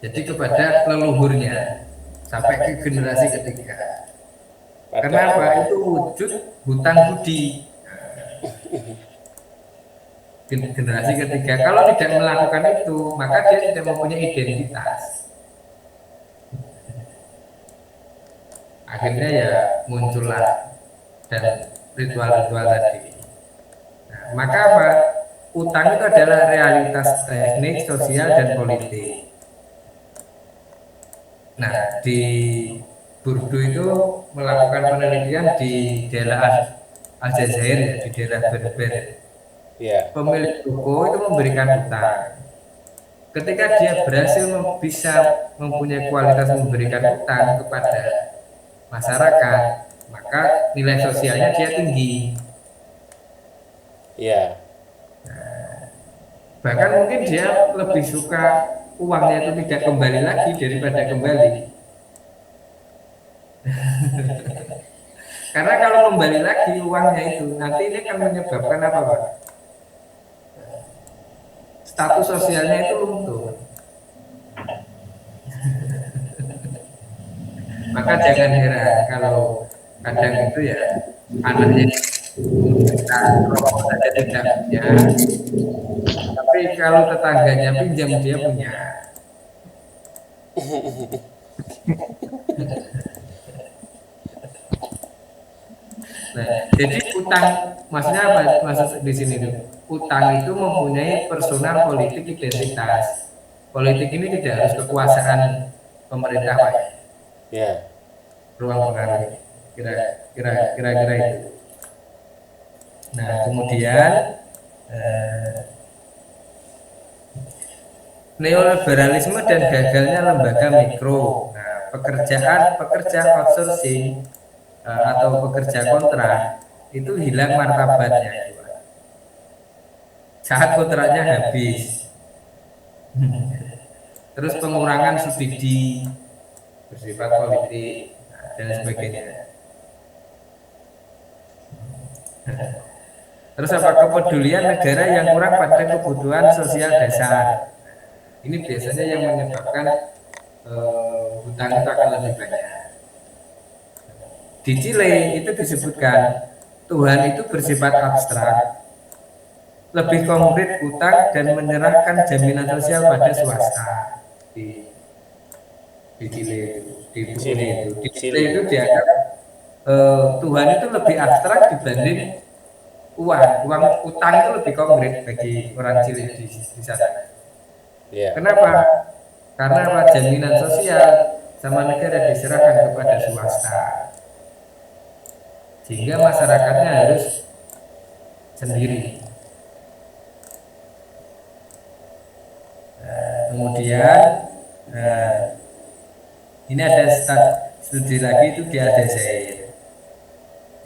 Jadi kepada leluhurnya sampai ke generasi ketiga. Kenapa? Itu wujud hutang budi. Generasi ketiga kalau tidak melakukan itu, maka dia tidak mempunyai identitas. Akhirnya ya muncullah dan ritual-ritual tadi. Nah, maka apa? Utang itu adalah realitas teknik, sosial, dan politik. Nah, di Burdu itu melakukan penelitian di daerah Aljazair, ya, di daerah Berber. Ya. Pemilik toko itu memberikan utang. Ketika dia berhasil bisa mempunyai kualitas memberikan utang kepada masyarakat, maka nilai sosialnya dia tinggi. Iya. Bahkan mungkin dia lebih suka uangnya itu tidak kembali lagi daripada kembali. Karena kalau kembali lagi uangnya itu nanti ini akan menyebabkan apa Pak? Status sosialnya itu luntur. Maka jangan heran kalau kadang itu ya anaknya kita rokok saja tidak punya, tapi kalau tetangganya pinjam dia punya. Nah, jadi utang maksudnya apa? Maksud di sini tuh, utang itu mempunyai personal politik identitas. Politik ini tidak harus kekuasaan pemerintah Pak. Ya. Ruang pengaruh. Kira-kira itu. Nah, kemudian neoliberalisme dan gagalnya lembaga mikro. Nah, pekerja outsourcing atau pekerja kontrak itu hilang martabatnya saat kontraknya habis. Terus pengurangan subsidi bersifat politik dan sebagainya. Terus apa kepedulian negara yang kurang pada kebutuhan sosial dasar. Ini biasanya yang menyebabkan hutang itu akan lebih banyak. Di Chile itu disebutkan Tuhan itu bersifat abstrak, lebih konkret utang dan menyerahkan jaminan sosial pada swasta. Di Chile itu dianggap Tuhan itu lebih abstrak dibanding uang utang itu lebih konkret bagi orang Chile di sana. Yeah. Kenapa? Karena apa? Jaminan sosial sama negara diserahkan kepada swasta, sehingga masyarakatnya harus sendiri. Kemudian ini ada studi lagi itu di Aljazair.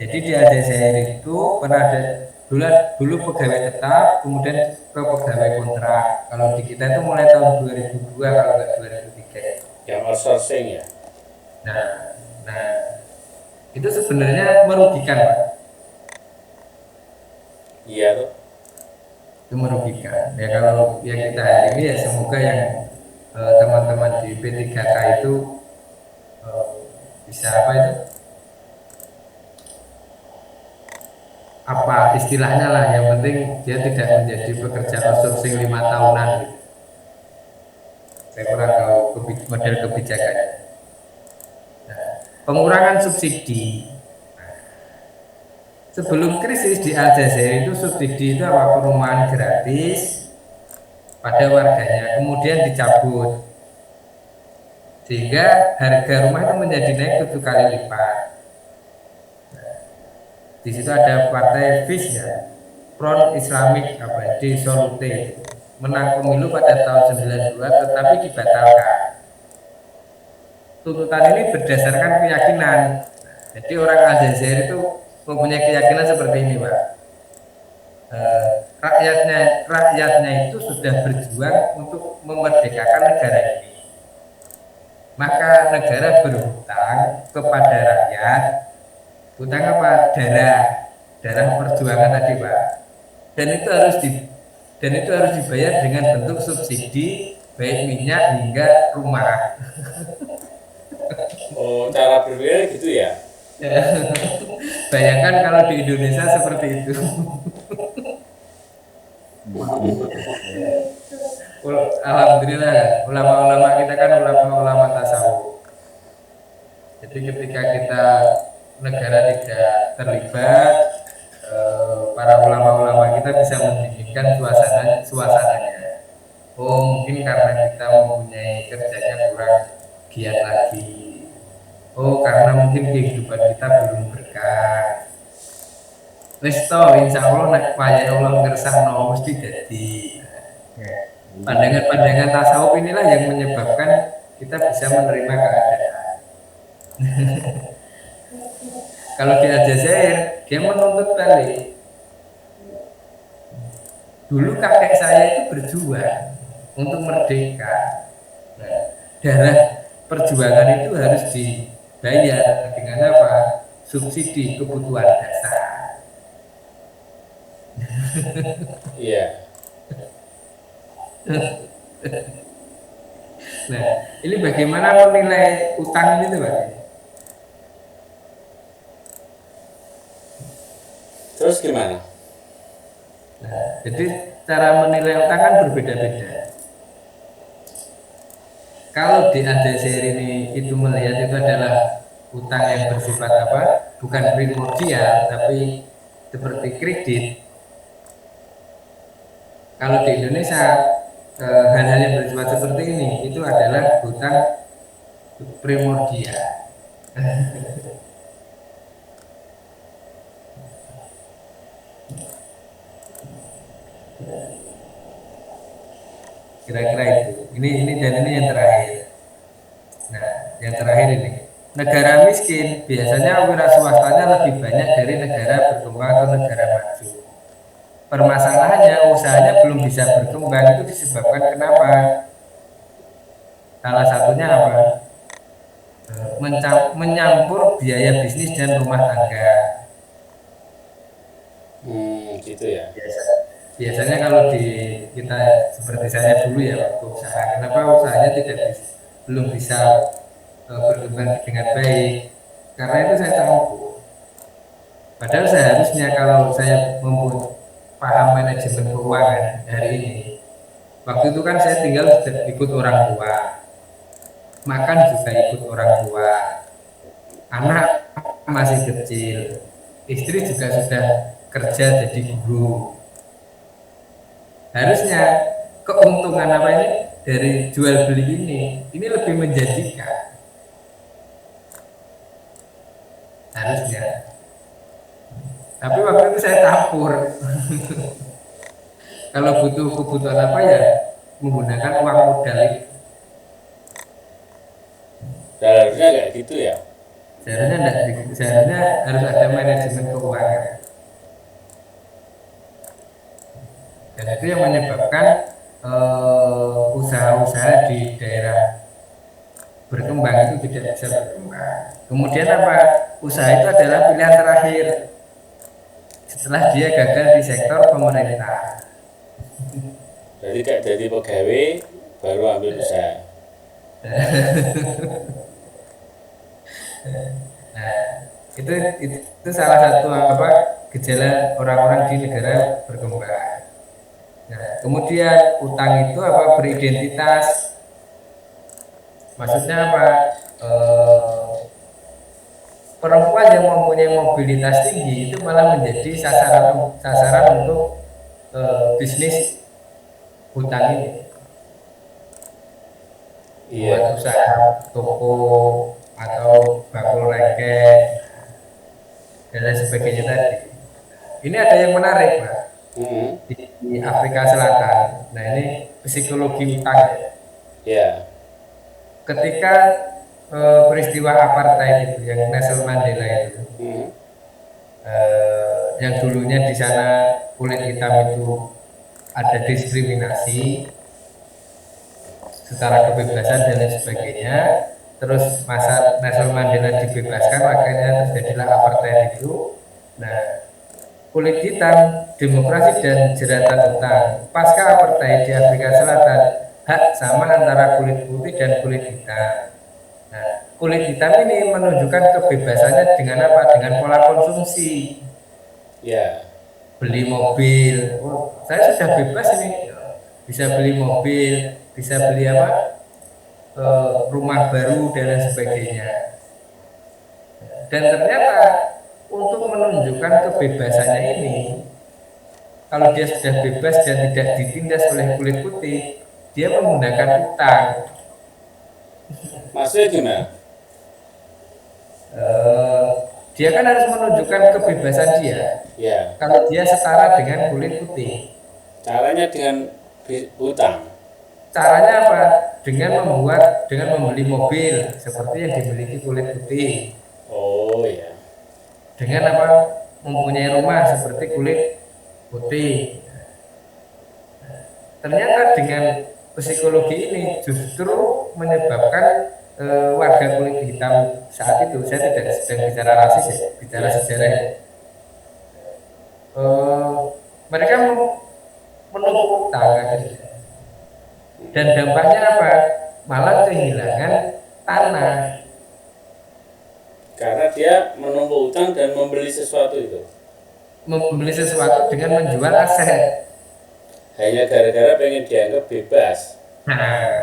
Jadi di Aljazair itu pernah ada dulu pegawai tetap, kemudian ke pegawai kontrak. Kalau di kita itu mulai tahun 2002 kalau nggak 2003. Yang outsourcing ya. Nah itu sebenarnya merugikan Pak. Iya tuh. Itu merugikan. Ya kalau yang kita hari ini ya semoga yang teman-teman di P3K itu bisa apa itu? Apa istilahnya lah, yang penting dia tidak menjadi pekerja outsourcing 5 tahunan gitu. Saya kurang tahu model kebijakannya. Nah, pengurangan subsidi. Sebelum krisis di Aljazair itu subsidi itu apa? Perumahan gratis pada warganya, kemudian dicabut sehingga harga rumah itu menjadi naik 7 kali lipat. Di situ ada partai FIS ya, Front Islamic apa di Solute, menang pemilu pada tahun 92 tetapi dibatalkan. Tuntutan ini berdasarkan keyakinan. Jadi orang Aljazair itu mempunyai keyakinan seperti ini Pak. Rakyatnya itu sudah berjuang untuk memerdekakan negara ini. Maka negara berhutang kepada rakyat. Hutang apa? Darah perjuangan tadi Pak. Dan itu harus dibayar dengan bentuk subsidi baik minyak hingga rumah. Oh, cara berpikir gitu ya? Bayangkan kalau di Indonesia seperti itu. Alhamdulillah ulama-ulama kita kan ulama-ulama tasawuf. Jadi ketika kita negara tidak terlibat, para ulama-ulama kita bisa mendinginkan suasananya. Oh mungkin karena kita mempunyai kerjanya kurang giat lagi. Oh karena mungkin kehidupan kita belum berkah. Resto insya Allah nak payah Allah ngersano mesti jadi. Pandangan-pandangan tasawuf inilah yang menyebabkan kita bisa menerima keadaan. Kalau di Aljazair dia menuntut balik. Dulu kakek saya itu berjuang untuk merdeka. Nah, darah perjuangan itu harus bayar dengan apa? Subsidi kebutuhan dasar. Iya. Nah, ini bagaimana menilai utang itu, Pak? Terus gimana? Jadi cara menilai utang kan berbeda-beda. Kalau di ADCR ini itu melihat itu adalah utang yang bersifat apa? Bukan primordial, tapi seperti kredit. Kalau di Indonesia hal-hal yang bersifat seperti ini itu adalah utang primordial. Kira-kira itu. Ini dan ini yang terakhir. Nah, yang terakhir ini. Negara miskin biasanya wira swastanya lebih banyak dari negara berkembang atau negara maju. Permasalahannya usahanya belum bisa berkembang itu disebabkan kenapa? Salah satunya apa? Menyampur biaya bisnis dan rumah tangga. Gitu ya. Biasanya kalau di kita seperti saya dulu ya waktu usaha, kenapa usahanya belum bisa berkembang dengan baik? Karena itu saya tahu. Padahal seharusnya kalau saya paham manajemen keuangan hari ini, waktu itu kan saya tinggal ikut orang tua, makan juga ikut orang tua, anak masih kecil, istri juga sudah kerja jadi guru. Harusnya keuntungan apa ini dari jual beli ini lebih menjanjikan. Harusnya. Tapi waktu itu saya campur. Kalau butuh kebutuhan apa ya menggunakan uang modal itu. Harusnya kayak gitu ya. Seharusnya harus ada manajemen keuangan. Dan itu yang menyebabkan usaha-usaha di daerah berkembang itu tidak bisa berkembang. Kemudian apa? Usaha itu adalah pilihan terakhir setelah dia gagal di sektor pemerintah. Jadi kayak jadi pegawai baru ambil usaha. Nah, itu salah satu apa gejala orang-orang di negara berkembang. Nah, kemudian utang itu apa beridentitas. Maksudnya apa? Perempuan yang mempunyai mobilitas tinggi itu malah menjadi sasaran untuk bisnis hutang ini. Buat usaha toko atau bakul lengket dan lain sebagainya tadi. Ini ada yang menarik, Pak. Di Afrika Selatan. Nah, ini psikologi utang. Ya. Ketika peristiwa apartheid itu yang Nelson Mandela itu, yang dulunya di sana kulit hitam itu ada diskriminasi secara kebebasan dan lain sebagainya. Terus masa Nelson Mandela dibebaskan, makanya terjadilah apartheid itu. Nah, kulit hitam, demokrasi dan jeratan utang. Pasca apartheid di Afrika Selatan, hak sama antara kulit putih dan kulit hitam. Nah, kulit hitam ini menunjukkan kebebasannya dengan apa? Dengan pola konsumsi. Ya. Beli mobil. Oh, saya sudah bebas ini. Bisa beli mobil, bisa beli apa? Rumah baru dan lain sebagainya. Dan ternyata untuk menunjukkan kebebasannya ini, kalau dia sudah bebas dan tidak ditindas oleh kulit putih, dia menggunakan utang. Maksudnya gimana? Dia kan harus menunjukkan kebebasan dia. Ya. Kalau dia setara dengan kulit putih. Caranya dengan utang. Caranya apa? Dengan membeli mobil seperti yang dimiliki kulit putih. Oh ya. Dengan apa? Mempunyai rumah seperti kulit putih. Ternyata dengan psikologi ini justru menyebabkan warga kulit hitam saat itu, saya tidak sedang bicara rasis ya, bicara sejarah. Mereka menumpuk utang akhirnya. Dan dampaknya apa? Malah kehilangan tanah. Karena dia menumpuk utang dan membeli sesuatu itu. Membeli sesuatu dengan menjual aset. Hanya gara-gara pengen dianggap bebas. Nah,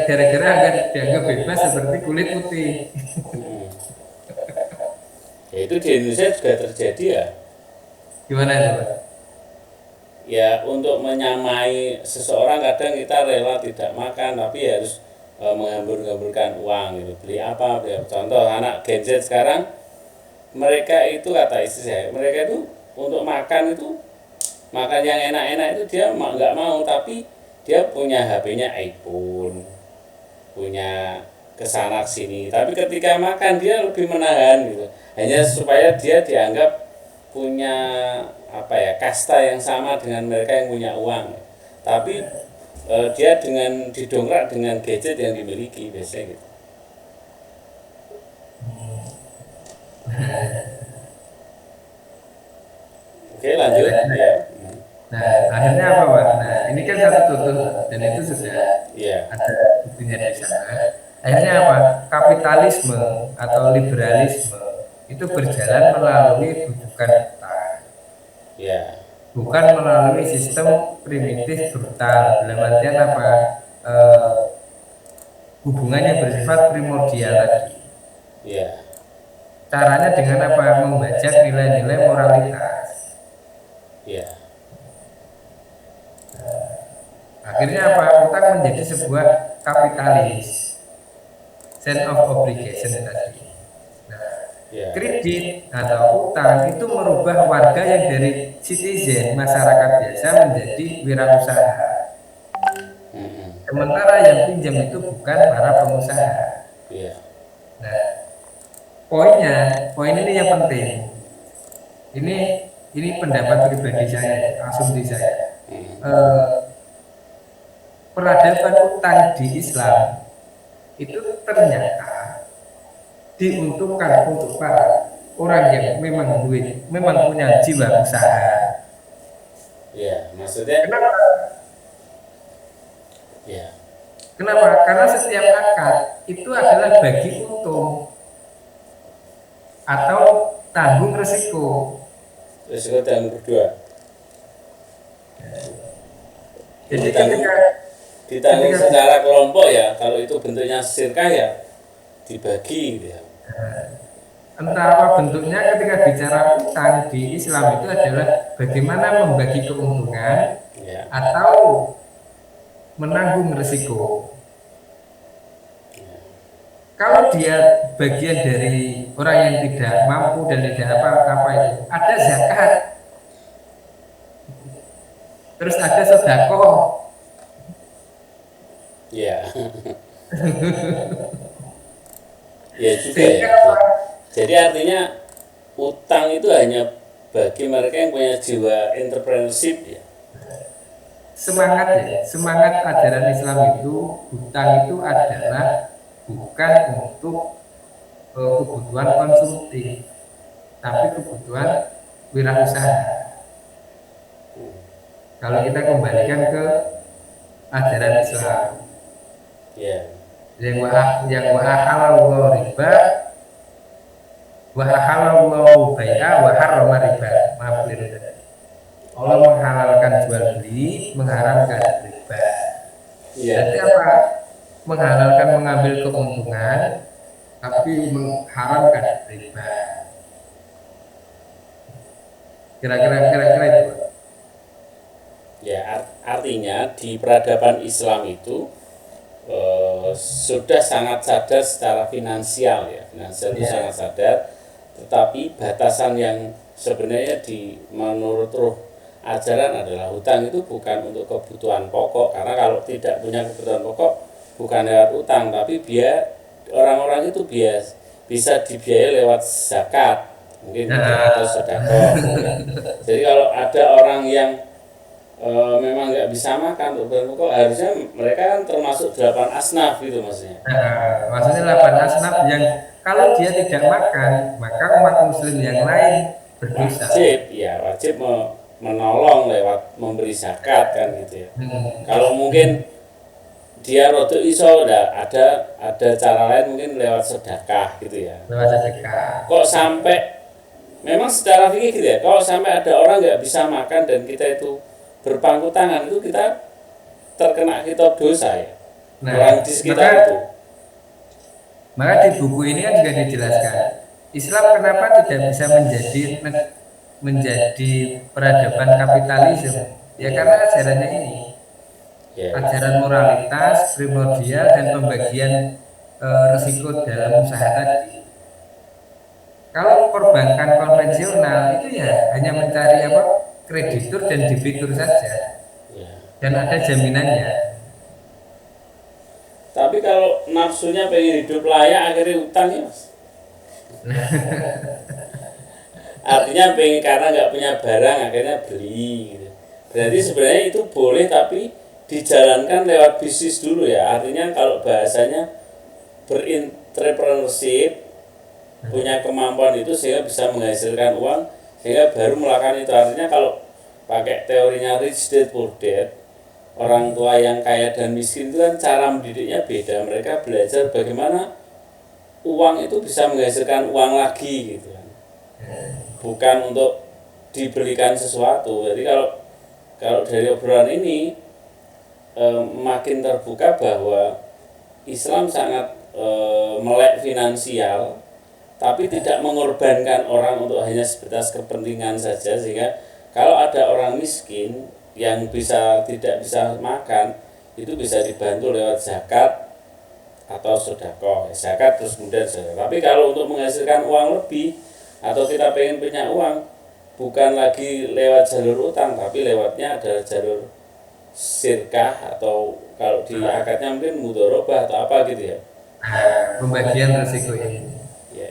gara-gara agar dianggap bebas seperti kulit putih. Ya itu di Indonesia juga terjadi ya. Gimana itu, Pak? Ya untuk menyamai seseorang kadang kita rela tidak makan tapi harus menghambur-hamburkan uang gitu. Beli apa? Contoh anak Gen Z sekarang, mereka itu kata istri saya, mereka itu untuk makan itu, makan yang enak-enak itu dia nggak mau, tapi dia punya HP-nya iPhone, punya kesana sini, tapi ketika makan dia lebih menahan gitu, hanya supaya dia dianggap punya apa ya, kasta yang sama dengan mereka yang punya uang. Tapi dia dengan didongkrak dengan gadget yang dimiliki biasanya gitu. Oke, lanjut ya. Nah, akhirnya apa, Pak? Nah, ini kan satu contoh dan itu sudah Iya. ada buktinya di sana. Akhirnya apa? Kapitalisme atau liberalisme itu berjalan melalui bukan utang, Ya. bukan melalui sistem primitif brutal. Dalam artian apa? Hubungannya bersifat primordial tadi. Ya. Caranya dengan apa? Membajak nilai-nilai moralitas. Ya. Akhirnya apa? Utang menjadi sebuah kapitalis, sense of obligation tadi. Nah, Ya. kredit atau utang itu merubah warga yang dari citizen masyarakat biasa menjadi wirausaha. Sementara yang pinjam itu bukan para pengusaha. Ya. Nah, poin ini yang penting. Ini pendapat pribadi saya, asumsi saya. Peradaban utang di Islam itu ternyata diuntungkan untuk para orang yang memang punya jiwa usaha. Ya, maksudnya. Kenapa? Ya. Kenapa? Karena setiap akad itu adalah bagi untung atau tanggung resiko. Risiko tanggung berdua. Jadi ketika ditanggung secara kelompok ya, kalau itu bentuknya sirkah ya dibagi gitu ya. Entah apa bentuknya, ketika bicara utang di Islam itu adalah bagaimana membagi keuntungan Ya. atau menanggung resiko. Kalau dia bagian dari orang yang tidak mampu dan tidak apa-apa itu, ada zakat, terus ada sedekah. Ya. Ya juga Sehingga ya. Jadi artinya utang itu hanya bagi mereka yang punya jiwa entrepreneurship ya. semangat ajaran Islam itu, hutang itu adalah bukan untuk kebutuhan konsumtif, tapi kebutuhan wirausaha. Kalau kita kembalikan ke ajaran Islam, Ya. yang wahalallahu riba, wahalallahu bai'a, wa harrama riba. Maaf keliru tadi. Allah menghalalkan jual beli, mengharamkan riba. Iya. Jadi apa? Menghalalkan mengambil keuntungan, tapi mengharamkan riba. Kira-kira itu. Ya, artinya di peradaban Islam itu sudah sangat sadar secara finansial ya. Finansial itu sangat sadar, tetapi batasan yang sebenarnya menurut ruh ajaran adalah hutang itu bukan untuk kebutuhan pokok, karena kalau tidak punya kebutuhan pokok bukan lewat utang, tapi orang-orang itu bisa dibiayai lewat zakat mungkin atau sedekah. Jadi kalau ada orang yang memang nggak bisa makan untuk bulan pokok, harusnya mereka kan termasuk 8 asnaf gitu maksudnya. Maksudnya 8 asnaf yang kalau dia tidak makan, maka umat muslim yang lain berdosa. Wajib menolong lewat memberi zakat kan gitu ya. Hmm. Kalau mungkin dia rodok iso ada cara lain mungkin lewat sedekah gitu ya. Lewat sedekah. Kok sampai memang secara fikih gitu ya, kalau sampai ada orang nggak bisa makan dan kita itu berpangku tangan, itu kita terkena kitab dosa ya. Nah, orang di sekitar itu. Maka di buku ini kan juga dijelaskan Islam kenapa tidak bisa menjadi peradaban kapitalisme. Ya karena ajarannya ini. Ajaran moralitas, primordial dan pembagian risiko dalam usaha tadi. Kalau perbankan konvensional itu ya hanya mencari kreditur dan debitur saja, dan ada jaminannya. Tapi kalau nafsunya pengen hidup layak akhirnya utang ya mas. Artinya pengen karena nggak punya barang akhirnya beli gitu. Berarti sebenarnya itu boleh tapi dijalankan lewat bisnis dulu ya. Artinya kalau bahasanya berentrepreneurship, punya kemampuan itu sehingga bisa menghasilkan uang, sehingga baru melakukan itu. Artinya kalau pakai teorinya rich dad poor dad, orang tua yang kaya dan miskin itu kan cara mendidiknya beda. Mereka belajar bagaimana uang itu bisa menghasilkan uang lagi gitu kan. Bukan untuk dibelikan sesuatu. Jadi kalau dari obrolan ini makin terbuka bahwa Islam sangat melek finansial, tapi tidak mengorbankan orang untuk hanya sebatas kepentingan saja, sehingga kalau ada orang miskin yang tidak bisa makan, itu bisa dibantu lewat zakat atau sedekah. Zakat terus kemudian sedekah. Tapi kalau untuk menghasilkan uang lebih atau kita pengen punya uang, bukan lagi lewat jalur utang, tapi lewatnya adalah jalur sirkah, atau kalau di akadnya mungkin mudharabah atau apa gitu ya. Pembagian risiko ini.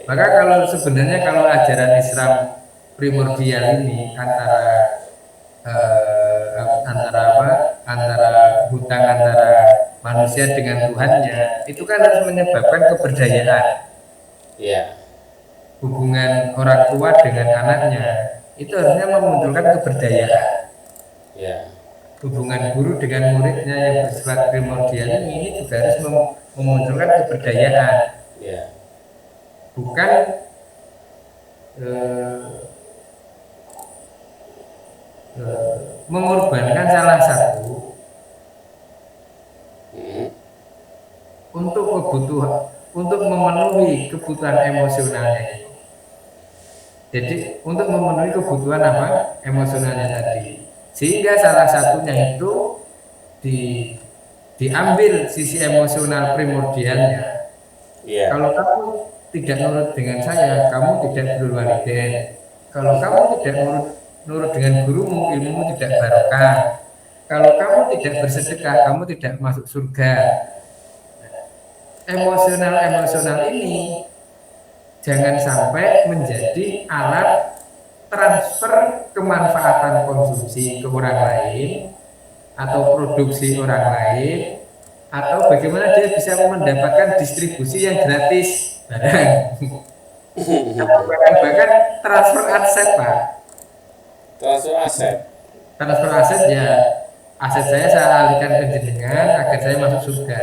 Maka kalau sebenarnya kalau ajaran Islam primordial ini antara hutang antara manusia dengan Tuhannya, itu kan harus menyebabkan keberdayaan. Hubungan orang tua dengan anaknya itu harusnya memunculkan keberdayaan. Hubungan guru dengan muridnya yang bersifat primordial ini juga harus memunculkan keberdayaan. Bukan mengorbankan salah satu untuk memenuhi kebutuhan emosionalnya. Jadi untuk memenuhi kebutuhan emosionalnya tadi, sehingga salah satunya itu diambil sisi emosional primordialnya. Kalau kamu tidak nurut dengan saya, kamu tidak berwalidain. Kalau kamu tidak nurut dengan gurumu, ilmumu tidak barokah. Kalau kamu tidak bersedekah, kamu tidak masuk surga. Emosional ini jangan sampai menjadi alat transfer kemanfaatan konsumsi ke orang lain atau produksi orang lain, atau bagaimana dia bisa mendapatkan distribusi yang gratis barang. Bahkan transfer aset, Pak. Transfer aset ya, aset saya alihkan ke jenengan agar saya masuk surga.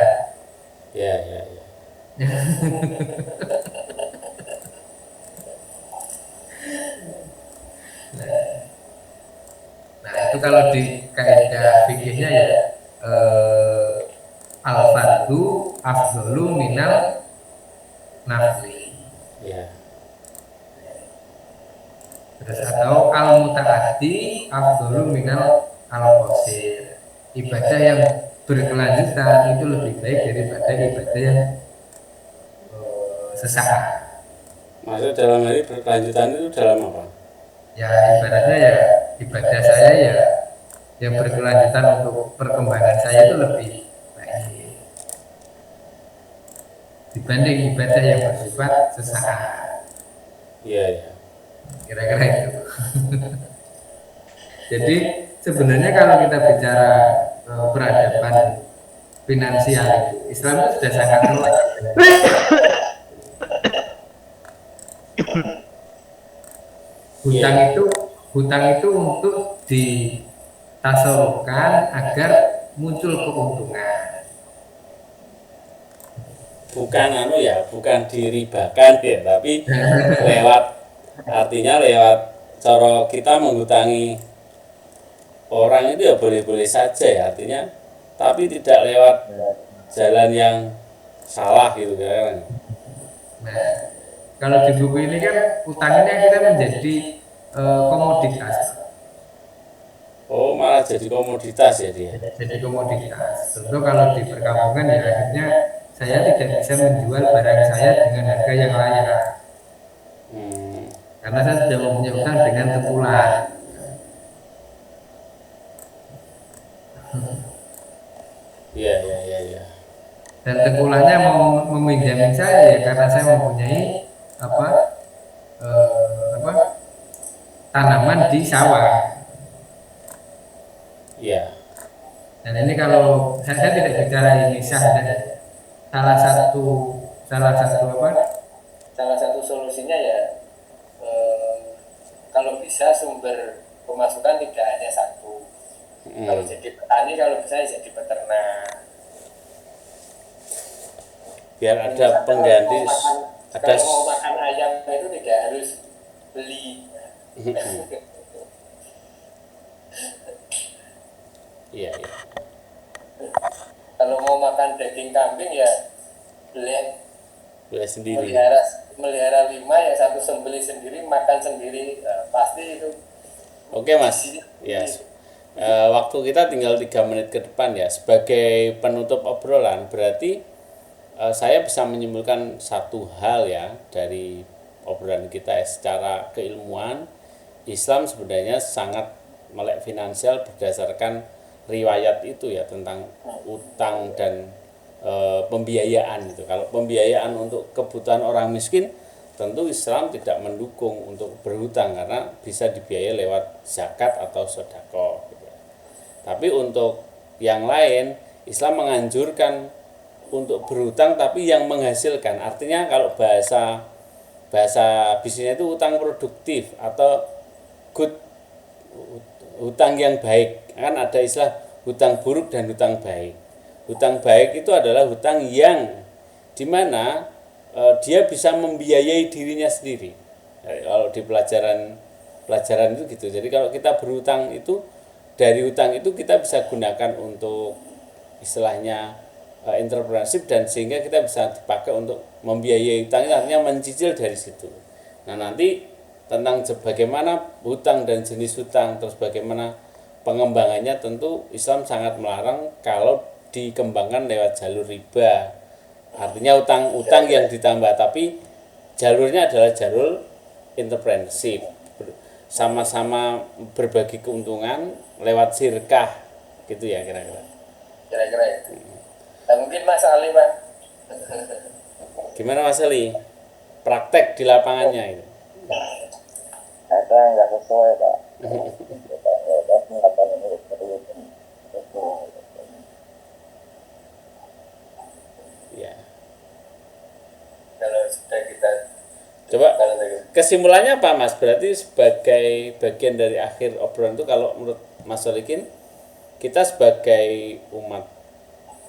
Nah itu kalau di kaidah fikihnya ya al-fardu afdhalu minal nafli. Terus atau al-muta'addi afdhalu minal al-qasir. Ibadah yang berkelanjutan itu lebih baik daripada ibadah yang sesaat. Maksud dalam hal ini berkelanjutan itu dalam apa? Ya ibaratnya ya ibadah saya ya yang berkelanjutan untuk perkembangan saya itu lebih baik dibanding ibadah yang bersifat sesaat. Iya. Kira-kira itu. Jadi sebenarnya kalau kita bicara peradaban finansial itu, Islam itu sudah sangat melek. Hutang itu untuk ditasawufkan agar muncul keuntungan. Bukan bukan diribakan ya, tapi lewat artinya lewat cara kita menghutangi orang itu ya boleh-boleh saja ya artinya, tapi tidak lewat jalan yang salah gitu kan. Nah, kalau di buku ini kan utang ini akhirnya menjadi komoditas. Oh, malah jadi komoditas ya dia. Jadi komoditas. Tentu kalau di perkampungan ya akhirnya saya tidak bisa menjual barang saya dengan harga yang layak. Karena saya sudah mempunyai utang dengan tengkulak. Iya. Dan tengkulaknya mau meminjami saya ya karena saya mempunyai tanaman di sawah. Iya. Dan ini kalau saya tidak bicara ini sah dan salah satu solusinya ya kalau bisa sumber pemasukan tidak hanya satu. Kalau jadi petani, kalau bisa jadi peternak. Biar ada pengganti. Kalau mau makan ayam itu tidak harus beli. Iya. Kalau mau makan daging kambing ya beli sendiri. Melihara 5 ya satu sembelih sendiri, makan sendiri, pasti itu. Oke Mas, ya. Waktu kita tinggal 3 menit ke depan ya. Sebagai penutup obrolan, berarti saya bisa menyimpulkan satu hal ya dari obrolan kita ya, secara keilmuan Islam sebenarnya sangat melek finansial berdasarkan riwayat itu ya tentang utang dan pembiayaan itu. Kalau pembiayaan untuk kebutuhan orang miskin, tentu Islam tidak mendukung untuk berhutang karena bisa dibiayai lewat zakat atau sedekah. Gitu. Tapi untuk yang lain, Islam menganjurkan untuk berhutang tapi yang menghasilkan. Artinya kalau bahasa bisnisnya itu utang produktif atau good, hutang yang baik. Kan ada istilah hutang buruk dan hutang baik. Hutang baik itu adalah hutang yang dimana dia bisa membiayai dirinya sendiri. Kalau di pelajaran itu gitu. Jadi kalau kita berhutang itu, dari hutang itu kita bisa gunakan untuk istilahnya entrepreneurship, dan sehingga kita bisa dipakai untuk membiayai hutang, artinya mencicil dari situ. Nah nanti tentang bagaimana hutang dan jenis hutang, terus bagaimana pengembangannya, tentu Islam sangat melarang kalau dikembangkan lewat jalur riba. Artinya utang yang ditambah, tapi jalurnya adalah jalur entrepreneurship, sama-sama berbagi keuntungan lewat sirkah, gitu ya kira-kira. Itu. Nah, mungkin Mas Ali, Pak. Gimana Mas Ali? Praktek di lapangannya itu. Ada nggak sesuai, Pak. Ya. Kalau sudah kita Coba kesimpulannya apa Mas? Berarti sebagai bagian dari akhir obrolan itu, kalau menurut Mas Solikin, kita sebagai umat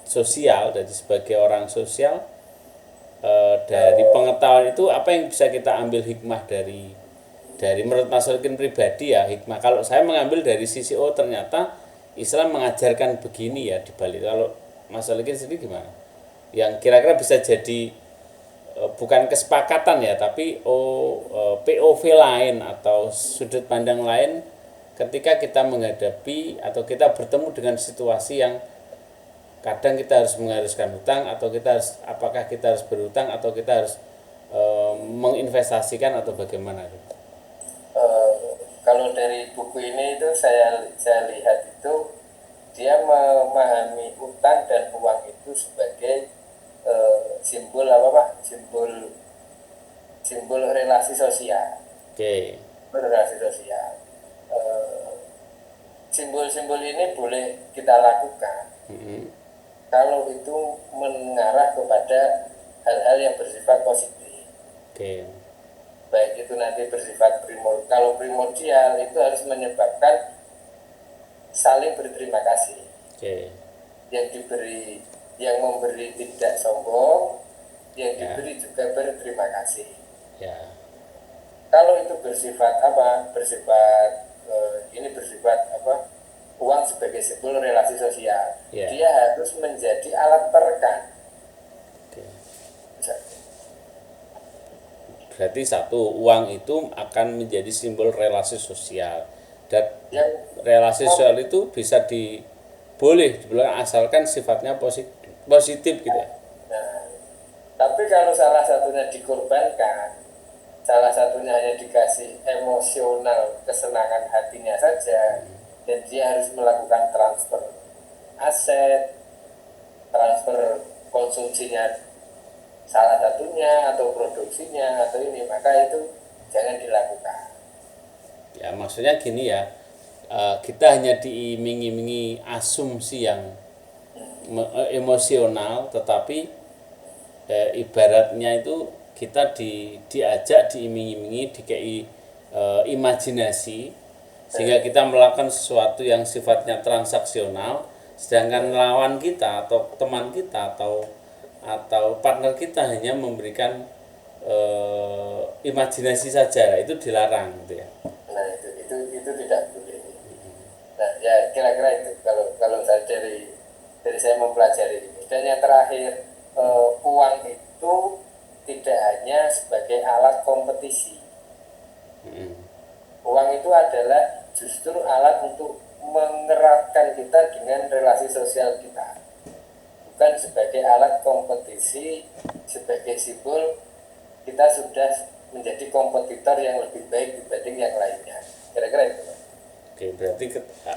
sosial, jadi sebagai orang sosial, dari pengetahuan itu apa yang bisa kita ambil hikmah dari menurut Mas Solikin pribadi ya, hikmah. Kalau saya mengambil dari sisi ternyata Islam mengajarkan begini ya di Bali. Kalau Mas Solikin sendiri gimana? Yang kira-kira bisa jadi bukan kesepakatan ya, tapi POV lain atau sudut pandang lain ketika kita menghadapi atau kita bertemu dengan situasi yang kadang kita harus mengharuskan hutang, atau apakah kita harus berhutang atau kita harus menginvestasikan atau bagaimana? Kalau dari buku ini itu saya lihat itu dia memahami utang dan uang itu sebagai simbol relasi sosial. Oke. Relasi sosial. simbol-simbol ini boleh kita lakukan kalau itu mengarah kepada hal-hal yang bersifat positif. Oke. Baik itu nanti bersifat kalau primordial itu harus menyebabkan saling berterima kasih. Oke. Yang memberi tidak sombong, yang diberi juga berterima kasih. Ya. Kalau itu bersifat uang sebagai simbol relasi sosial, dia harus menjadi alat perekat. Oke. Berarti satu, uang itu akan menjadi simbol relasi sosial, dan relasi sosial itu bisa boleh dibilang asalkan sifatnya positif gitu ya. Nah, tapi kalau salah satunya dikorbankan, salah satunya hanya dikasih emosional kesenangan hatinya saja, dan dia harus melakukan transfer aset, transfer konsumsinya salah satunya atau produksinya atau ini, maka itu jangan dilakukan. Ya maksudnya gini ya, kita hanya diiming-imingi asumsi yang emosional, tetapi ibaratnya itu kita diajak, diiming-imingi, dikei imajinasi, sehingga kita melakukan sesuatu yang sifatnya transaksional, sedangkan lawan kita atau teman kita atau partner kita hanya memberikan imajinasi saja. Itu dilarang gitu ya. Nah itu tidak boleh. Nah ya kira-kira itu kalau saya dari saya mempelajari ini. Dan yang terakhir, uang itu tidak hanya sebagai alat kompetisi. Uang itu adalah justru alat untuk mengeratkan kita dengan relasi sosial kita, bukan sebagai alat kompetisi, sebagai simbol kita sudah menjadi kompetitor yang lebih baik dibanding yang lainnya. Kira-kira itu. Oke, berarti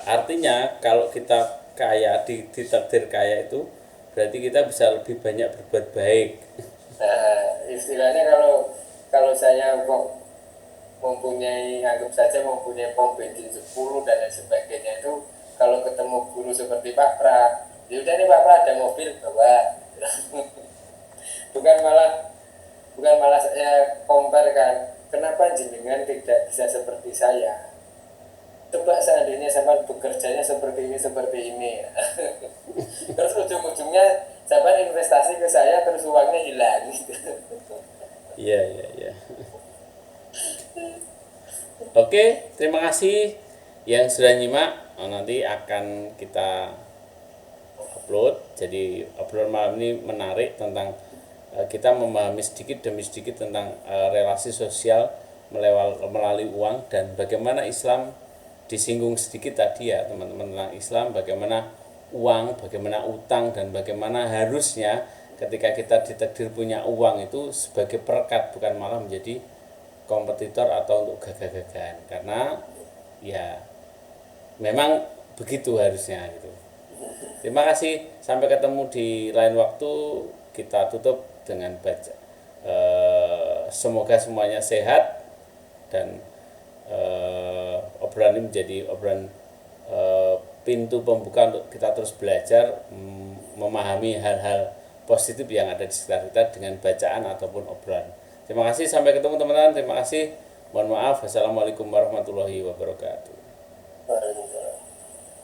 artinya kalau kita kaya, ditakdir kaya itu berarti kita bisa lebih banyak berbuat baik. Nah, istilahnya kalau saya kok anggap saja mempunyai pom bensin 10 dan lain sebagainya, itu kalau ketemu guru seperti Pak Pra, ya udah nih Pak Pra ada mobil bawa. bukan malah saya compare kan, kenapa jenengan tidak bisa seperti saya? Coba seandainya sama bekerjanya seperti ini. Terus ujung-ujungnya sampai investasi ke saya, terus uangnya hilang gitu. Iya. Oke, terima kasih yang sudah nyimak. Nanti akan kita upload. Jadi obrolan malam ini menarik tentang kita memahami sedikit demi sedikit tentang relasi sosial melalui uang, dan bagaimana Islam disinggung sedikit tadi ya teman-teman, tentang Islam, bagaimana uang, bagaimana utang, dan bagaimana harusnya ketika kita ditakdir punya uang itu sebagai perekat, bukan malah menjadi kompetitor atau untuk gagah-gagahan, karena ya memang begitu harusnya gitu. Terima kasih, sampai ketemu di lain waktu. Kita tutup dengan baca semoga semuanya sehat, dan obrolan ini menjadi obrolan pintu pembuka untuk kita terus belajar memahami hal-hal positif yang ada di sekitar kita dengan bacaan ataupun obrolan. Terima kasih, sampai ketemu teman-teman. Terima kasih. Mohon maaf. Wassalamualaikum warahmatullahi wabarakatuh.